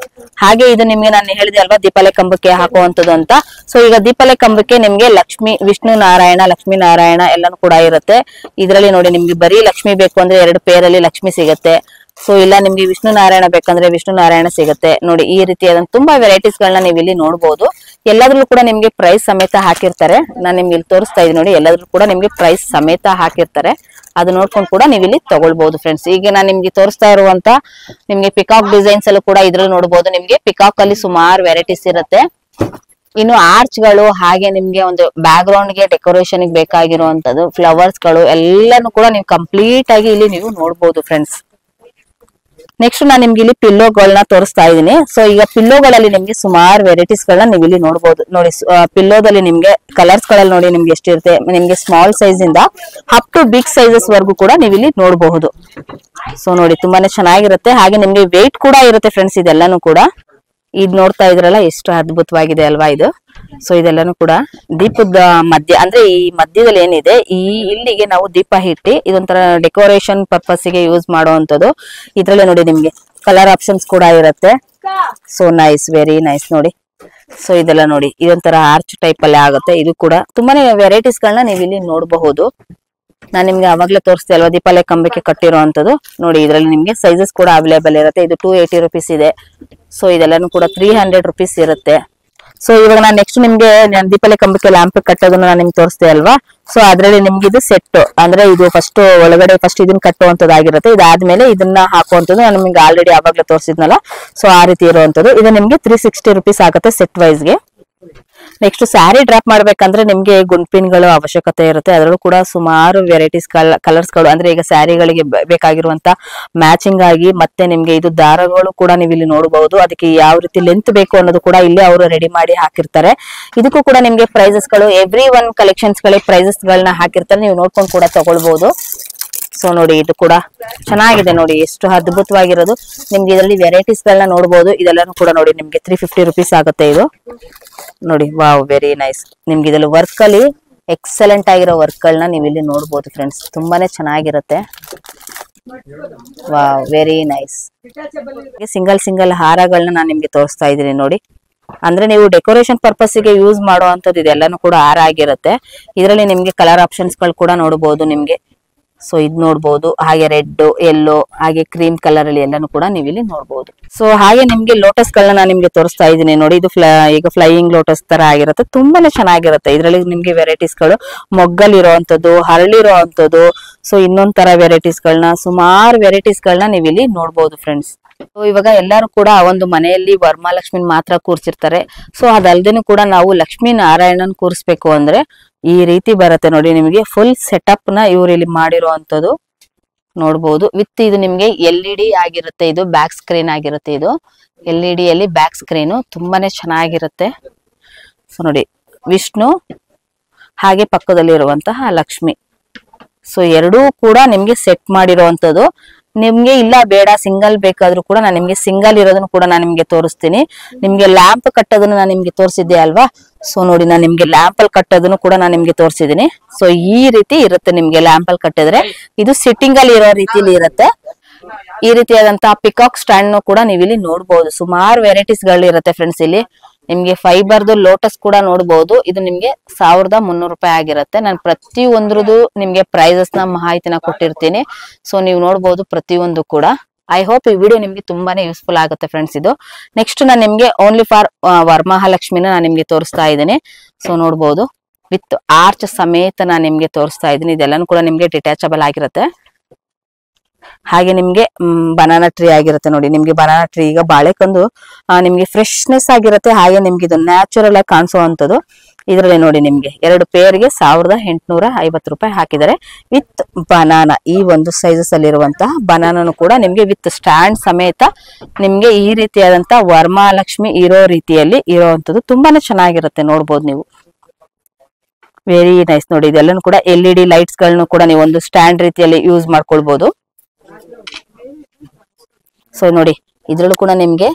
ಹಾಗೆ ಇದು ನಿಮ್ಗೆ ನಾನು ಹೇಳಿದೆ ಅಲ್ವಾ ದೀಪಾವಳಿ ಕಂಬಕ್ಕೆ ಹಾಕುವಂತದ್ದು ಅಂತ. ಸೊ ಈಗ ದೀಪಾವಳಿ ಕಂಬಕ್ಕೆ ನಿಮ್ಗೆ ಲಕ್ಷ್ಮಿ, ವಿಷ್ಣು ನಾರಾಯಣ, ಲಕ್ಷ್ಮೀ ನಾರಾಯಣ ಎಲ್ಲಾನು ಕೂಡ ಇರುತ್ತೆ. ಇದರಲ್ಲಿ ನೋಡಿ ನಿಮ್ಗೆ ಬರೀ ಲಕ್ಷ್ಮಿ ಬೇಕು ಅಂದ್ರೆ 2 ಪೇರಲ್ಲಿ ಲಕ್ಷ್ಮಿ ಸಿಗುತ್ತೆ. ಸೊ ಇಲ್ಲ ನಿಮ್ಗೆ ವಿಷ್ಣು ನಾರಾಯಣ ಬೇಕಂದ್ರೆ ವಿಷ್ಣು ನಾರಾಯಣ ಸಿಗುತ್ತೆ ನೋಡಿ. ಈ ರೀತಿಯಾದ ತುಂಬಾ ವೆರೈಟೀಸ್ ಗಳನ್ನ ನೀವು ಇಲ್ಲಿ ನೋಡಬಹುದು. ಎಲ್ಲಾದ್ರೂ ಕೂಡ ನಿಮ್ಗೆ ಪ್ರೈಸ್ ಸಮೇತ ಹಾಕಿರ್ತಾರೆ. ನಾನು ನಿಮ್ಗೆ ಇಲ್ಲಿ ತೋರಿಸ್ತಾ ಇದ್ದೀನಿ ನೋಡಿ, ಎಲ್ಲಾದ್ರೂ ಕೂಡ ನಿಮ್ಗೆ ಪ್ರೈಸ್ ಸಮೇತ ಹಾಕಿರ್ತಾರೆ, ಅದು ನೋಡ್ಕೊಂಡು ಕೂಡ ನೀವು ಇಲ್ಲಿ ತಗೊಳ್ಬಹುದು ಫ್ರೆಂಡ್ಸ್. ಈಗ ನಾನು ನಿಮ್ಗೆ ತೋರಿಸ್ತಾ ಇರುವಂತ ನಿಮ್ಗೆ ಪಿಕಾಕ್ ಡಿಸೈನ್ಸ್ ಅಲ್ಲೂ ಕೂಡ ಇದ್ರಲ್ಲಿ ನೋಡಬಹುದು. ನಿಮ್ಗೆ ಪಿಕಾಕ್ ಅಲ್ಲಿ ಸುಮಾರು ವೆರೈಟೀಸ್ ಇರುತ್ತೆ. ಇನ್ನು ಆರ್ಚ್ ಗಳು, ಹಾಗೆ ನಿಮ್ಗೆ ಒಂದು ಬ್ಯಾಕ್ ಗ್ರೌಂಡ್ ಗೆ ಡೆಕೋರೇಷನ್ ಬೇಕಾಗಿರುವಂತದ್ದು ಫ್ಲವರ್ಸ್ ಗಳು ಎಲ್ಲಾನು ಕೂಡ ನೀವು ಕಂಪ್ಲೀಟ್ ಆಗಿ ಇಲ್ಲಿ ನೀವು ನೋಡಬಹುದು ಫ್ರೆಂಡ್ಸ್. ನೆಕ್ಸ್ಟ್ ನಾನು ನಿಮ್ಗೆ ಇಲ್ಲಿ ಪಿಲ್ಲೋಗಳನ್ನ ತೋರಿಸ್ತಾ ಇದ್ದೀನಿ. ಸೊ ಈಗ ಪಿಲ್ಲೋಗಳಲ್ಲಿ ನಿಮ್ಗೆ ಸುಮಾರು ವೆರೈಟೀಸ್ ಗಳನ್ನ ನೀವು ಇಲ್ಲಿ ನೋಡಬಹುದು. ನೋಡಿ ಪಿಲ್ಲೋದಲ್ಲಿ ನಿಮ್ಗೆ ಕಲರ್ಸ್ ಗಳಲ್ಲಿ ನೋಡಿ ನಿಮ್ಗೆ ಎಷ್ಟಿರುತ್ತೆ. ನಿಮ್ಗೆ ಸ್ಮಾಲ್ ಸೈಜ್ ಇಂದ ಅಪ್ ಟು ಬಿಗ್ ಸೈಜಸ್ ವರ್ಗೂ ಕೂಡ ನೀವು ಇಲ್ಲಿ ನೋಡಬಹುದು. ಸೊ ನೋಡಿ ತುಂಬಾನೇ ಚೆನ್ನಾಗಿರುತ್ತೆ. ಹಾಗೆ ನಿಮ್ಗೆ ವೆಯ್ಟ್ ಕೂಡ ಇರುತ್ತೆ ಫ್ರೆಂಡ್ಸ್. ಇದೆಲ್ಲಾನು ಕೂಡ ಇದ್ ನೋಡ್ತಾ ಇದ್ರಲ್ಲ ಎಷ್ಟು ಅದ್ಭುತವಾಗಿದೆ ಅಲ್ವಾ ಇದು. ಸೊ ಇದೆಲ್ಲಾನು ಕೂಡ ದೀಪದ ಮಧ್ಯ ಅಂದ್ರೆ ಈ ಮಧ್ಯದಲ್ಲಿ ಏನಿದೆ ಈ ಇಲ್ಲಿಗೆ ನಾವು ದೀಪ ಇಟ್ಟಿ ಇದೊಂಥರ ಡೆಕೋರೇಷನ್ ಪರ್ಪಸ್ ಗೆ ಯೂಸ್ ಮಾಡುವಂತದ್ದು. ಇದ್ರಲ್ಲೇ ನೋಡಿ ನಿಮ್ಗೆ ಕಲರ್ ಆಪ್ಷನ್ಸ್ ಕೂಡ ಇರುತ್ತೆ. ಸೊ ನೈಸ್, ವೆರಿ ನೈಸ್ ನೋಡಿ. ಸೊ ಇದೆಲ್ಲ ನೋಡಿ ಇದೊಂಥರ ಆರ್ಚ್ ಟೈಪ್ ಅಲ್ಲೇ ಆಗುತ್ತೆ. ಇದು ಕೂಡ ತುಂಬಾನೇ ವೆರೈಟೀಸ್ ಗಳನ್ನ ನೀವು ಇಲ್ಲಿ ನೋಡಬಹುದು. ನಾನ್ ನಿಮ್ಗೆ ಅವಾಗ್ಲೇ ತೋರಿಸ್ತೆ ಅಲ್ವಾ ದೀಪಾಲೆ ಕಂಬಕ್ಕೆ ಕಟ್ಟಿರುವಂತದ್ದು. ನೋಡಿ ಇದ್ರಲ್ಲಿ ನಿಮ್ಗೆ ಸೈಜಸ್ ಕೂಡ ಅವೈಲೇಬಲ್ ಇರುತ್ತೆ. ಇದು 280 ರುಪೀಸ್ ಇದೆ. ಸೊ ಇದೆಲ್ಲಾನು ಕೂಡ 300 ರುಪೀಸ್ ಇರುತ್ತೆ. ಸೊ ಇವಾಗ ನಾನು ನೆಕ್ಸ್ಟ್ ನಿಮ್ಗೆ ದೀಪಾಲೆ ಕಂಬಕ್ಕೆ ಲ್ಯಾಂಪ್ ಕಟ್ಟೋದನ್ನ ನಾನು ನಿಮ್ಗೆ ತೋರಿಸ್ತೆ ಅಲ್ವಾ. ಸೊ ಅದ್ರಲ್ಲಿ ನಿಮ್ಗೆ ಇದು ಸೆಟ್ ಅಂದ್ರೆ ಇದು ಫಸ್ಟ್ ಒಳಗಡೆ ಫಸ್ಟ್ ಇದನ್ನ ಕಟ್ಟುವಂತದ್ದಾಗಿರುತ್ತೆ. ಇದಾದ್ಮೇಲೆ ಇದನ್ನ ಹಾಕುವಂತದ್ದು ನಾನು ನಿಮ್ಗೆ ಆಲ್ರೆಡಿ ಅವಾಗ್ಲೇ ತೋರಿಸಿದ್ನಲ್ಲ. ಸೊ ಆ ರೀತಿ ಇರುವಂತದ್ದು. ಇದು ನಿಮ್ಗೆ 360 ರುಪೀಸ್ ಆಗುತ್ತೆ ಸೆಟ್ ವೈಸ್ ಗೆ. ನೆಕ್ಸ್ಟ್ ಸ್ಯಾರಿ ಡ್ರಾಪ್ ಮಾಡ್ಬೇಕಂದ್ರೆ ನಿಮ್ಗೆ ಗುಂಡ್ಪಿನ್ಗಳು ಅವಶ್ಯಕತೆ ಇರುತ್ತೆ. ಅದರಲ್ಲೂ ಕೂಡ ಸುಮಾರು ವೆರೈಟೀಸ್ ಕಲರ್ಸ್ ಗಳು ಅಂದ್ರೆ ಈಗ ಸ್ಯಾರಿಗಳಿಗೆ ಬೇಕಾಗಿರುವಂತ ಮ್ಯಾಚಿಂಗ್ ಆಗಿ ಮತ್ತೆ ನಿಮ್ಗೆ ಇದು ದಾರಗಳು ಕೂಡ ನೀವು ಇಲ್ಲಿ ನೋಡಬಹುದು. ಅದಕ್ಕೆ ಯಾವ ರೀತಿ ಲೆಂತ್ ಬೇಕು ಅನ್ನೋದು ಕೂಡ ಇಲ್ಲಿ ಅವರು ರೆಡಿ ಮಾಡಿ ಹಾಕಿರ್ತಾರೆ. ಇದಕ್ಕೂ ಕೂಡ ನಿಮ್ಗೆ ಪ್ರೈಸಸ್ ಗಳು ಎವ್ರಿ ಒನ್ ಕಲೆಕ್ಷನ್ಸ್ ಗಳಿಗೆ ಪ್ರೈಸಸ್ ಗಳನ್ನ ಹಾಕಿರ್ತಾರೆ. ನೀವು ನೋಡ್ಕೊಂಡು ಕೂಡ ತಗೊಳ್ಬಹುದು. ಸೊ ನೋಡಿ ಇದು ಕೂಡ ಚೆನ್ನಾಗಿದೆ ನೋಡಿ ಎಷ್ಟು ಅದ್ಭುತವಾಗಿರೋದು. ನಿಮ್ಗೆ ಇದರಲ್ಲಿ ವೆರೈಟೀಸ್ ಗಳನ್ನ ನೋಡಬಹುದು. ಇದೆಲ್ಲಾನು ಕೂಡ ನೋಡಿ ನಿಮ್ಗೆ 350 ರುಪೀಸ್ ಆಗುತ್ತೆ ಇದು ನೋಡಿ. Wow, very nice. ನಿಮ್ಗೆ ಇದರಲ್ಲಿ ವರ್ಕ್ ಅಲ್ಲಿ ಎಕ್ಸಲೆಂಟ್ ಆಗಿರೋ ವರ್ಕ್ ಗಳನ್ನ ನೀವು ಇಲ್ಲಿ ನೋಡಬಹುದು ಫ್ರೆಂಡ್ಸ್. ತುಂಬಾನೇ ಚೆನ್ನಾಗಿರುತ್ತೆ. Wow, very nice. ಸಿಂಗಲ್ ಹಾರಗಳನ್ನ ನಾನು ನಿಮ್ಗೆ ತೋರಿಸ್ತಾ ಇದ್ದೀನಿ ನೋಡಿ. ಅಂದ್ರೆ ನೀವು ಡೆಕೋರೇಷನ್ ಪರ್ಪಸ್ ಗೆ ಯೂಸ್ ಮಾಡುವಂತದ್ದು ಇದೆಲ್ಲಾನು ಕೂಡ ಹಾರ ಆಗಿರುತ್ತೆ. ಇದರಲ್ಲಿ ನಿಮ್ಗೆ ಕಲರ್ ಆಪ್ಷನ್ಸ್ ಗಳು ಕೂಡ ನೋಡಬಹುದು ನಿಮ್ಗೆ. ಸೊ ಇದ್ ನೋಡಬಹುದು. ಹಾಗೆ ರೆಡ್, ಯೆಲ್ಲೋ, ಹಾಗೆ ಕ್ರೀಮ್ ಕಲರ್ ಅಲ್ಲಿ ಎಲ್ಲಾನು ಕೂಡ ನೀವು ಇಲ್ಲಿ ನೋಡಬಹುದು. ಸೊ ಹಾಗೆ ನಿಮ್ಗೆ ಲೋಟಸ್ ಗಳನ್ನ ನಾನು ನಿಮ್ಗೆ ತೋರಿಸ್ತಾ ಇದ್ದೀನಿ ನೋಡಿ. ಇದು ಈಗ ಫ್ಲೈಯಿಂಗ್ ಲೋಟಸ್ ತರ ಆಗಿರುತ್ತೆ. ತುಂಬಾನೇ ಚೆನ್ನಾಗಿರುತ್ತೆ. ಇದರಲ್ಲಿ ನಿಮ್ಗೆ ವೆರೈಟೀಸ್ ಗಳು ಮೊಗ್ಗಲಿರುವಂತದ್ದು, ಹರಳಿರುವಂತದ್ದು, ಸೊ ಇನ್ನೊಂದ್ ತರ ವೆರೈಟೀಸ್ ಗಳನ್ನ ಸುಮಾರು ವೆರೈಟೀಸ್ ಗಳನ್ನ ನೀವು ಇಲ್ಲಿ ನೋಡಬಹುದು ಫ್ರೆಂಡ್ಸ್. ಸೊ ಇವಾಗ ಎಲ್ಲರೂ ಕೂಡ ಒಂದು ಮನೆಯಲ್ಲಿ ವರಮಹಾಲಕ್ಷ್ಮಿನ ಮಾತ್ರ ಕೂರ್ಸಿರ್ತಾರೆ. ಸೊ ಅದಲ್ದೇನು ಕೂಡ ನಾವು ಲಕ್ಷ್ಮೀ ನಾರಾಯಣನ್ ಕೂರಿಸ್ಬೇಕು ಅಂದ್ರೆ ಈ ರೀತಿ ಬರುತ್ತೆ ನೋಡಿ. ನಿಮಗೆ ಫುಲ್ ಸೆಟಪ್ ನ ಇವ್ರು ಇಲ್ಲಿ ಮಾಡಿರುವಂತದ್ದು ನೋಡಬಹುದು. ವಿತ್ ಇದು ನಿಮ್ಗೆ LED ಆಗಿರುತ್ತೆ. ಇದು ಬ್ಯಾಕ್ ಸ್ಕ್ರೀನ್ ಆಗಿರುತ್ತೆ. ಇದು LED ಅಲ್ಲಿ ಬ್ಯಾಕ್ ಸ್ಕ್ರೀನು ತುಂಬಾನೇ ಚೆನ್ನಾಗಿರುತ್ತೆ. ಸೊ ನೋಡಿ ವಿಷ್ಣು ಹಾಗೆ ಪಕ್ಕದಲ್ಲಿ ಇರುವಂತಹ ಲಕ್ಷ್ಮಿ. ಸೊ ಎರಡೂ ಕೂಡ ನಿಮ್ಗೆ ಸೆಟ್ ಮಾಡಿರುವಂತದ್ದು. ನಿಮ್ಗೆ ಇಲ್ಲ ಬೇಡ ಸಿಂಗಲ್ ಬೇಕಾದ್ರೂ ಕೂಡ ನಾನು ನಿಮ್ಗೆ ಸಿಂಗಲ್ ಇರೋದನ್ನು ಕೂಡ ನಾನು ನಿಮ್ಗೆ ತೋರಿಸ್ತೀನಿ. ನಿಮ್ಗೆ ಲ್ಯಾಂಪ್ ಕಟ್ಟೋದನ್ನ ನಾನು ನಿಮ್ಗೆ ತೋರಿಸಿದ್ದೆ ಅಲ್ವಾ. ಸೊ ನೋಡಿ ನಾನು ನಿಮ್ಗೆ ಲ್ಯಾಂಪ್ ಅಲ್ಲಿ ಕಟ್ಟೋದನ್ನು ಕೂಡ ನಾನು ನಿಮ್ಗೆ ತೋರಿಸಿದೀನಿ. ಸೊ ಈ ರೀತಿ ಇರುತ್ತೆ ನಿಮ್ಗೆ ಲ್ಯಾಂಪ್ ಅಲ್ಲಿ ಕಟ್ಟಿದ್ರೆ. ಇದು ಸಿಟ್ಟಿಂಗ್ ಅಲ್ಲಿ ಇರೋ ರೀತಿಲಿ ಇರುತ್ತೆ. ಈ ರೀತಿಯಾದಂತಹ ಪಿಕಾಕ್ ಸ್ಟ್ಯಾಂಡ್ ಕೂಡ ನೀವು ಇಲ್ಲಿ ನೋಡಬಹುದು. ಸುಮಾರು ವೆರೈಟೀಸ್ ಗಳು ಇರುತ್ತೆ ಫ್ರೆಂಡ್ಸ್. ಇಲ್ಲಿ ನಿಮ್ಗೆ ಫೈಬರ್ದು ಲೋಟಸ್ ಕೂಡ ನೋಡಬಹುದು. ಇದು ನಿಮ್ಗೆ 1300 ರೂಪಾಯಿ ಆಗಿರುತ್ತೆ. ನಾನು ಪ್ರತಿ ಒಂದ್ರದ್ದು ನಿಮ್ಗೆ ಪ್ರೈಸಸ್ ನ ಮಾಹಿತಿನ ಕೊಟ್ಟಿರ್ತೀನಿ. ಸೊ ನೀವು ನೋಡಬಹುದು ಪ್ರತಿಯೊಂದು ಕೂಡ. ಐ ಹೋಪ್ ಈ ವಿಡಿಯೋ ನಿಮ್ಗೆ ತುಂಬಾನೇ ಯೂಸ್ಫುಲ್ ಆಗುತ್ತೆ ಫ್ರೆಂಡ್ಸ್. ಇದು ನೆಕ್ಸ್ಟ್ ನಾನು ನಿಮ್ಗೆ ಓನ್ಲಿ ಫಾರ್ ವರಮಹಾಲಕ್ಷ್ಮಿನ ನಾನು ನಿಮ್ಗೆ ತೋರಿಸ್ತಾ ಇದ್ದೀನಿ. ಸೊ ನೋಡಬಹುದು ವಿತ್ ಆರ್ಚ್ ಸಮೇತ ನಾನು ನಿಮ್ಗೆ ತೋರಿಸ್ತಾ ಇದ್ದೀನಿ. ಇದೆಲ್ಲಾನು ಕೂಡ ನಿಮ್ಗೆ ಡಿಟ್ಯಾಚಬಲ್ ಆಗಿರುತ್ತೆ. ಹಾಗೆ ನಿಮ್ಗೆ ಬನಾನಾ ಟ್ರೀ ಆಗಿರುತ್ತೆ ನೋಡಿ. ನಿಮ್ಗೆ ಬನಾನಾ ಟ್ರೀ ಈಗ ಬಾಳೆಕಂದು ನಿಮ್ಗೆ ಫ್ರೆಶ್ನೆಸ್ ಆಗಿರುತ್ತೆ. ಹಾಗೆ ನಿಮ್ಗೆ ಇದು ನ್ಯಾಚುರಲ್ ಆಗಿ ಕಾಣಿಸುವಂತದ್ದು. ಇದರಲ್ಲಿ ನೋಡಿ ನಿಮ್ಗೆ 2 ಪೇರ್ಗೆ 1850 ರೂಪಾಯಿ ಹಾಕಿದ್ದಾರೆ. ವಿತ್ ಬನಾನಾ ಈ ಒಂದು ಸೈಜಸ್ ಅಲ್ಲಿ ಇರುವಂತಹ ಬನಾನನು ಕೂಡ ನಿಮ್ಗೆ ವಿತ್ ಸ್ಟ್ಯಾಂಡ್ ಸಮೇತ ನಿಮ್ಗೆ ಈ ರೀತಿಯಾದಂತಹ ವರಮಹಾಲಕ್ಷ್ಮಿ ಇರೋ ರೀತಿಯಲ್ಲಿ ಇರುವಂತದ್ದು ತುಂಬಾನೇ ಚೆನ್ನಾಗಿರುತ್ತೆ. ನೋಡ್ಬೋದು ನೀವು. ವೆರಿ ನೈಸ್ ನೋಡಿ. ಇದೆಲ್ಲನೂ ಕೂಡ LED ಲೈಟ್ಸ್ ಗಳನ್ನು ಕೂಡ ನೀವು ಒಂದು ಸ್ಟ್ಯಾಂಡ್ ರೀತಿಯಲ್ಲಿ ಯೂಸ್ ಮಾಡ್ಕೊಳ್ಬಹುದು. ಸೊ ನೋಡಿ ಇದ್ರಲ್ಲೂ ಕೂಡ ನಿಮ್ಗೆ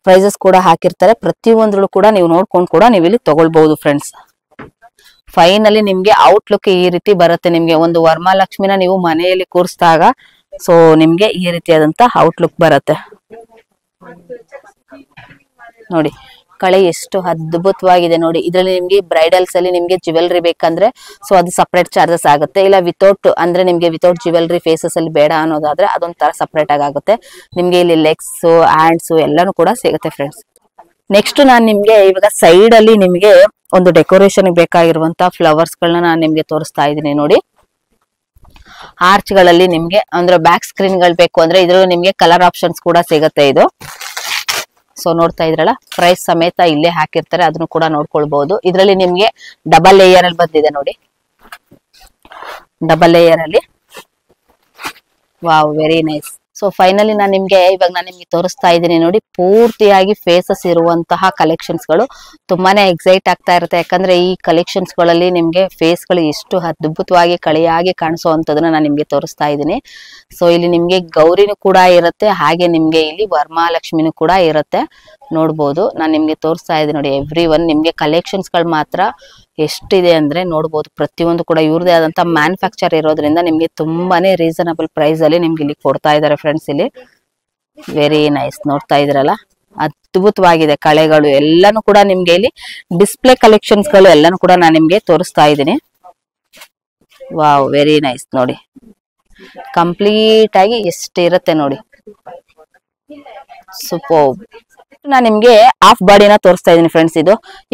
ಪ್ರೈಸಸ್ ಕೂಡ ಹಾಕಿರ್ತಾರೆ. ಪ್ರತಿಯೊಂದ್ರಲ್ಲೂ ಕೂಡ ನೀವು ನೋಡ್ಕೊಂಡು ಕೂಡ ನೀವು ಇಲ್ಲಿ ತಗೊಳ್ಬಹುದು ಫ್ರೆಂಡ್ಸ್. ಫೈನಲಿ ನಿಮ್ಗೆ ಔಟ್ಲುಕ್ ಈ ರೀತಿ ಬರುತ್ತೆ. ನಿಮ್ಗೆ ಒಂದು ವರಮಹಾಲಕ್ಷ್ಮಿನ ನೀವು ಮನೆಯಲ್ಲಿ ಕೂರಿಸಿದಾಗ ಸೊ ನಿಮ್ಗೆ ಈ ರೀತಿಯಾದಂತ ಔಟ್ಲುಕ್ ಬರುತ್ತೆ ನೋಡಿ. ಕಳೆ ಎಷ್ಟು ಅದ್ಭುತವಾಗಿದೆ ನೋಡಿ. ಇದರಲ್ಲಿ ನಿಮ್ಗೆ ಬ್ರೈಡಲ್ಸ್ ಅಲ್ಲಿ ನಿಮ್ಗೆ ಜ್ಯುವೆಲ್ರಿ ಬೇಕಂದ್ರೆ ಸೊ ಅದು ಸಪರೇಟ್ ಚಾರ್ಜಸ್ ಆಗುತ್ತೆ. ಇಲ್ಲ ವಿತೌಟ್ ಅಂದ್ರೆ ನಿಮ್ಗೆ ವಿತೌಟ್ ಜ್ಯುವೆಲ್ರಿ ಫೇಸಸ್ ಅಲ್ಲಿ ಬೇಡ ಅನ್ನೋದಾದ್ರೆ ಅದೊಂಥರ ಸಪರೇಟ್ ಆಗುತ್ತೆ. ನಿಮ್ಗೆ ಇಲ್ಲಿ ಲೆಗ್ಸ್ ಹ್ಯಾಂಡ್ಸ್ ಎಲ್ಲಾನು ಕೂಡ ಸಿಗುತ್ತೆ ಫ್ರೆಂಡ್ಸ್. ನೆಕ್ಸ್ಟ್ ನಾನು ನಿಮ್ಗೆ ಇವಾಗ ಸೈಡ್ ಅಲ್ಲಿ ನಿಮ್ಗೆ ಒಂದು ಡೆಕೋರೇಷನ್ ಬೇಕಾಗಿರುವಂತಹ ಫ್ಲವರ್ಸ್ ಗಳನ್ನ ನಾನು ನಿಮ್ಗೆ ತೋರಿಸ್ತಾ ಇದ್ದೀನಿ ನೋಡಿ. ಆರ್ಚ್ ಗಳಲ್ಲಿ ನಿಮ್ಗೆ ಅಂದ್ರೆ ಬ್ಯಾಕ್ ಸ್ಕ್ರೀನ್ ಗಳು ಬೇಕು ಅಂದ್ರೆ ಇದ್ರಲ್ಲಿ ನಿಮ್ಗೆ ಕಲರ್ ಆಪ್ಷನ್ಸ್ ಕೂಡ ಸಿಗುತ್ತೆ ಇದು. ಸೊ ನೋಡ್ತಾ ಇದ್ರಲ್ಲ ಪ್ರೈಸ್ ಸಮೇತ ಇಲ್ಲೇ ಹಾಕಿರ್ತಾರೆ. ಅದನ್ನು ಕೂಡ ನೋಡ್ಕೊಳ್ಬಹುದು. ಇದರಲ್ಲಿ ನಿಮ್ಗೆ ಡಬಲ್ ಲೇಯರ್ ಅಲ್ಲಿ ಬಂದಿದೆ ನೋಡಿ. ಡಬಲ್ ಲೇಯರ್ ಅಲ್ಲಿ wow, very nice. So finally ನಾನು ನಿಮ್ಗೆ ತೋರಿಸ್ತಾ ಇದ್ದೀನಿ ನೋಡಿ, ಪೂರ್ತಿಯಾಗಿ ಫೇಸಸ್ ಇರುವಂತಹ ಕಲೆಕ್ಷನ್ಸ್ ಗಳು. ತುಂಬಾನೇ ಎಕ್ಸೈಟ್ ಆಗ್ತಾ ಇರುತ್ತೆ, ಯಾಕಂದ್ರೆ ಈ ಕಲೆಕ್ಷನ್ಸ್ ಗಳಲ್ಲಿ ನಿಮ್ಗೆ ಫೇಸ್ ಗಳು ಎಷ್ಟು ಅದ್ಭುತವಾಗಿ ಕಳೆಯಾಗಿ ಕಾಣಿಸುವಂತದನ್ನ ನಾನು ನಿಮ್ಗೆ ತೋರಿಸ್ತಾ ಇದ್ದೀನಿ. ಸೊ ಇಲ್ಲಿ ನಿಮ್ಗೆ ಗೌರಿನೂ ಕೂಡ ಇರುತ್ತೆ, ಹಾಗೆ ನಿಮ್ಗೆ ಇಲ್ಲಿ ವರಮಹಾಲಕ್ಷ್ಮಿನೂ ಕೂಡ ಇರುತ್ತೆ. ನೋಡ್ಬೋದು, ನಾನು ನಿಮ್ಗೆ ತೋರಿಸ್ತಾ ಇದ್ದೀನಿ ನೋಡಿ. ನಿಮ್ಗೆ ಕಲೆಕ್ಷನ್ಸ್ ಗಳು ಮಾತ್ರ ಎಷ್ಟಿದೆ ಅಂದ್ರೆ ನೋಡ್ಬೋದು. ಪ್ರತಿಯೊಂದು ಕೂಡ ಇವ್ರದೇ ಆದಂತ ಮ್ಯಾನುಫ್ಯಾಕ್ಚರ್ ಇರೋದ್ರಿಂದ ನಿಮ್ಗೆ ತುಂಬಾನೇ ರೀಸನಬಲ್ ಪ್ರೈಸ್ ಅಲ್ಲಿ ನಿಮ್ಗೆ ಇಲ್ಲಿ ಕೊಡ್ತಾ ಇದಾರೆ ಫ್ರೆಂಡ್ಸ್. ಇಲ್ಲಿ ವೆರಿ ನೈಸ್, ನೋಡ್ತಾ ಇದ್ರಲ್ಲ, ಅದ್ಭುತವಾಗಿದೆ. ಕಳೆಗಳು ಎಲ್ಲಾನು ಕೂಡ ನಿಮ್ಗೆ ಇಲ್ಲಿ ಡಿಸ್ಪ್ಲೇ ಕಲೆಕ್ಷನ್ಸ್ ಗಳು ಎಲ್ಲಾನು ಕೂಡ ನಾನು ನಿಮ್ಗೆ ತೋರಿಸ್ತಾ ಇದ್ದೀನಿ. ವಾವ್, ವೆರಿ ನೈಸ್ ನೋಡಿ, ಕಂಪ್ಲೀಟ್ ಆಗಿ ಎಷ್ಟಿರುತ್ತೆ ನೋಡಿ, ಸೂಪರ್. ನಾನು ನಿಮ್ಗೆ ಹಾಫ್ ಬಾಡಿನ ತೋರಿಸ್ತಾ ಇದೀನಿ ಫ್ರೆಂಡ್ಸ್.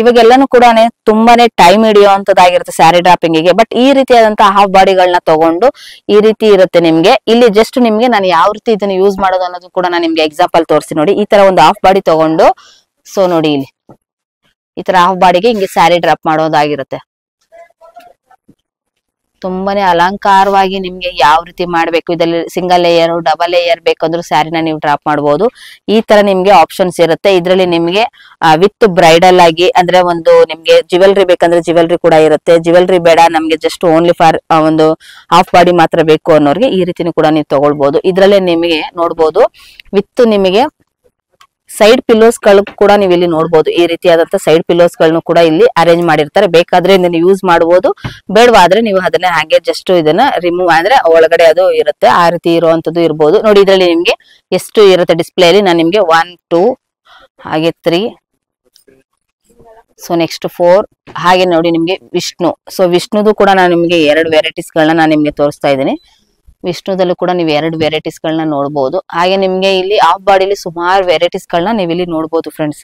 ಇವಾಗೆಲ್ಲಾನು ಕೂಡ ತುಂಬಾನೇ ಟೈಮ್ ಹಿಡಿಯುವಂತದ್ದಾಗಿರುತ್ತೆ ಸ್ಯಾರಿ ಡ್ರಾಪಿಂಗ್ ಗೆ. ಬಟ್ ಈ ರೀತಿಯಾದಂತಹ ಹಾಫ್ ಬಾಡಿಗಳನ್ನ ತಗೊಂಡು ಈ ರೀತಿ ಇರುತ್ತೆ ನಿಮ್ಗೆ. ಇಲ್ಲಿ ಜಸ್ಟ್ ನಿಮ್ಗೆ ನಾನು ಯಾವ ರೀತಿ ಇದನ್ನ ಯೂಸ್ ಮಾಡೋದು ಅನ್ನೋದು ಕೂಡ ನಾನು ನಿಮ್ಗೆ ಎಕ್ಸಾಂಪಲ್ ತೋರಿಸಿ ನೋಡಿ. ಈ ತರ ಒಂದು ಹಾಫ್ ಬಾಡಿ ತಗೊಂಡು, ಸೊ ನೋಡಿ ಇಲ್ಲಿ ಈ ತರ ಹಾಫ್ ಬಾಡಿಗೆ ಹಿಂಗೆ ಸ್ಯಾರಿ ಡ್ರಾಪ್ ಮಾಡೋದಾಗಿರುತ್ತೆ. ತುಂಬಾನೇ ಅಲಂಕಾರವಾಗಿ ನಿಮ್ಗೆ ಯಾವ ರೀತಿ ಮಾಡ್ಬೇಕು, ಇದರಲ್ಲಿ ಸಿಂಗಲ್ ಲೇಯರ್ ಡಬಲ್ ಲೇಯರ್ ಬೇಕಂದ್ರೂ ಸ್ಯಾರಿನ ನೀವು ಡ್ರಾಪ್ ಮಾಡಬಹುದು. ಈ ತರ ನಿಮ್ಗೆ ಆಪ್ಷನ್ಸ್ ಇರುತ್ತೆ. ಇದರಲ್ಲಿ ನಿಮ್ಗೆ ವಿತ್ ಬ್ರೈಡಲ್ ಆಗಿ ಅಂದ್ರೆ ಒಂದು ನಿಮ್ಗೆ ಜ್ಯುವೆಲ್ರಿ ಬೇಕಂದ್ರೆ ಜ್ಯುವೆಲ್ರಿ ಕೂಡ ಇರುತ್ತೆ. ಜ್ಯುವೆಲ್ರಿ ಬೇಡ, ನಮ್ಗೆ ಜಸ್ಟ್ ಓನ್ಲಿ ಫಾರ್ ಒಂದು ಹಾಫ್ ಬಾಡಿ ಮಾತ್ರ ಬೇಕು ಅನ್ನೋರ್ಗೆ ಈ ರೀತಿನೂ ಕೂಡ ನೀವು ತಗೊಳ್ಬಹುದು. ಇದ್ರಲ್ಲೇ ನಿಮಗೆ ನೋಡ್ಬೋದು, ವಿತ್ ನಿಮಗೆ ಸೈಡ್ ಪಿಲ್ಲೋಸ್ ಗಳು ಕೂಡ ನೀವು ಇಲ್ಲಿ ನೋಡಬಹುದು. ಈ ರೀತಿಯಾದಂತ ಸೈಡ್ ಪಿಲ್ಲೋಸ್ ಗಳನ್ನು ಕೂಡ ಇಲ್ಲಿ ಅರೇಂಜ್ ಮಾಡಿರ್ತಾರೆ. ಬೇಕಾದ್ರೆ ಇದನ್ನ ಯೂಸ್ ಮಾಡಬಹುದು, ಬೇಡವಾದ್ರೆ ನೀವು ಅದನ್ನ ಹಾಗೆ ಜಸ್ಟ್ ಇದನ್ನ ರಿಮೂವ್ ಅಂದ್ರೆ ಒಳಗಡೆ ಅದು ಇರುತ್ತೆ, ಆ ರೀತಿ ಇರುವಂತದ್ದು ಇರಬಹುದು ನೋಡಿ. ಇದರಲ್ಲಿ ನಿಮ್ಗೆ ಎಷ್ಟು ಇರುತ್ತೆ ಡಿಸ್ಪ್ಲೇ ಅಲ್ಲಿ, ನಾನು ನಿಮ್ಗೆ 1 2 ಹಾಗೆ 3, ಸೊ ನೆಕ್ಸ್ಟ್ 4, ಹಾಗೆ ನೋಡಿ ನಿಮ್ಗೆ ವಿಷ್ಣು. ಸೊ ವಿಷ್ಣುದು ಕೂಡ ನಾನು ನಿಮ್ಗೆ 2 ವೆರೈಟೀಸ್ ಗಳನ್ನ ನಾನು ನಿಮ್ಗೆ ತೋರಿಸ್ತಾ ಇದ್ದೀನಿ. ವಿಷ್ಣುದಲ್ಲೂ ಕೂಡ ನೀವು 2 ವೆರೈಟೀಸ್ ಗಳನ್ನ ನೋಡಬಹುದು. ಹಾಗೆ ನಿಮ್ಗೆ ಇಲ್ಲಿ ಹಾಫ್ ಬಾಡಿಲಿ ಸುಮಾರು ವೆರೈಟೀಸ್ ಗಳನ್ನ ನೀವು ಇಲ್ಲಿ ನೋಡಬಹುದು ಫ್ರೆಂಡ್ಸ್.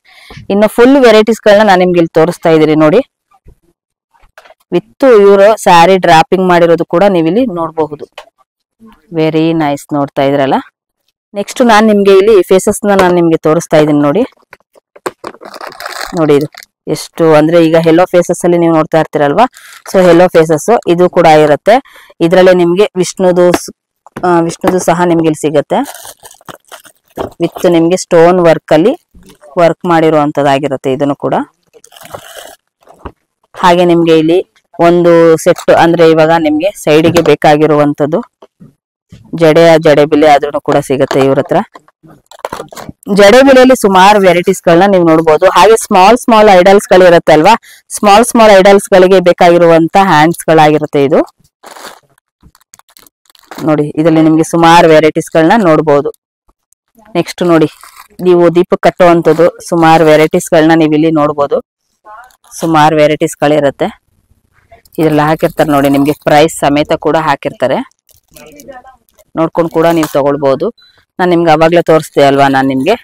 ಇನ್ನು ಫುಲ್ ವೆರೈಟೀಸ್ ಗಳನ್ನ ನಾನು ನಿಮ್ಗೆ ಇಲ್ಲಿ ತೋರಿಸ್ತಾ ಇದ್ದೀನಿ ನೋಡಿ. ವಿತ್ ಇವರು ಸ್ಯಾರಿ ಡ್ರಾಪಿಂಗ್ ಮಾಡಿರೋದು ಕೂಡ ನೀವು ಇಲ್ಲಿ ನೋಡಬಹುದು. ವೆರಿ ನೈಸ್, ನೋಡ್ತಾ ಇದ್ರಲ್ಲ. ನೆಕ್ಸ್ಟ್ ನಾನು ನಿಮ್ಗೆ ಇಲ್ಲಿ ಫೇಸಸ್ ನಾನು ನಿಮ್ಗೆ ತೋರಿಸ್ತಾ ಇದ್ದೀನಿ ನೋಡಿ. ನೋಡಿ ಇದು ಎಷ್ಟು ಅಂದ್ರೆ ಈಗ ಹೆಲೋ ಫೇಸಸ್ ಅಲ್ಲಿ ನೀವು ನೋಡ್ತಾ ಇರ್ತೀರಲ್ವಾ, ಸೊ ಹೆಲೋ ಫೇಸಸ್ ಇದು ಕೂಡ ಇರುತ್ತೆ. ಇದ್ರಲ್ಲೇ ನಿಮ್ಗೆ ವಿಷ್ಣುದು ಸಹ ನಿಮ್ಗೆ ಇಲ್ಲಿ ಸಿಗುತ್ತೆ. ವಿತ್ ನಿಮ್ಗೆ ಸ್ಟೋನ್ ವರ್ಕ್ ಅಲ್ಲಿ ವರ್ಕ್ ಮಾಡಿರುವಂತದ್ದಾಗಿರುತ್ತೆ ಇದನ್ನು ಕೂಡ. ಹಾಗೆ ನಿಮ್ಗೆ ಇಲ್ಲಿ ಒಂದು ಸೆಟ್ ಅಂದ್ರೆ ಇವಾಗ ನಿಮ್ಗೆ ಸೈಡಿಗೆ ಬೇಕಾಗಿರುವಂತದ್ದು ಜಡೆ ಬಿಲೆ ಆದ್ರೂ ಕೂಡ ಸಿಗುತ್ತೆ ಇವ್ರ ಹತ್ರ. ಜಡೆ ಬಿಲೆಯಲ್ಲಿ ಸುಮಾರು ವೆರೈಟೀಸ್ ಗಳನ್ನ ನೀವು ನೋಡಬಹುದು. ಹಾಗೆ ಸ್ಮಾಲ್ ಐಡಲ್ಸ್ ಗಳು ಇರುತ್ತೆ ಅಲ್ವಾ, ಸ್ಮಾಲ್ ಐಡಲ್ಸ್ ಗಳಿಗೆ ಬೇಕಾಗಿರುವಂತ ಹ್ಯಾಂಡ್ಸ್ ಗಳಾಗಿರುತ್ತೆ ಇದು ನೋಡಿ. ಇದರಲ್ಲಿ ನಿಮ್ಗೆ ಸುಮಾರು ವೆರೈಟೀಸ್ ಗಳನ್ನ ನೋಡಬಹುದು. ನೆಕ್ಸ್ಟ್ ನೋಡಿ, ನೀವು ದೀಪಕ್ಕೆ ಕಟ್ಟುವಂತದ್ದು ಸುಮಾರು ವೆರೈಟೀಸ್ ಗಳನ್ನ ನೀವು ಇಲ್ಲಿ ನೋಡಬಹುದು. ಸುಮಾರು ವೆರೈಟೀಸ್ ಗಳಿರುತ್ತೆ. ಇದ್ರಲ್ಲಿ ಹಾಕಿರ್ತಾರೆ ನೋಡಿ, ನಿಮ್ಗೆ ಪ್ರೈಸ್ ಸಮೇತ ಕೂಡ ಹಾಕಿರ್ತಾರೆ. ನೋಡ್ಕೊಂಡು ಕೂಡ ನೀವು ತಗೊಳ್ಬಹುದು. ನಾನು ನಿಮ್ಗೆ ಅವಾಗ್ಲೇ ತೋರಿಸ್ದೆ ಅಲ್ವಾ, ನಾನು ನಿಮ್ಗೆ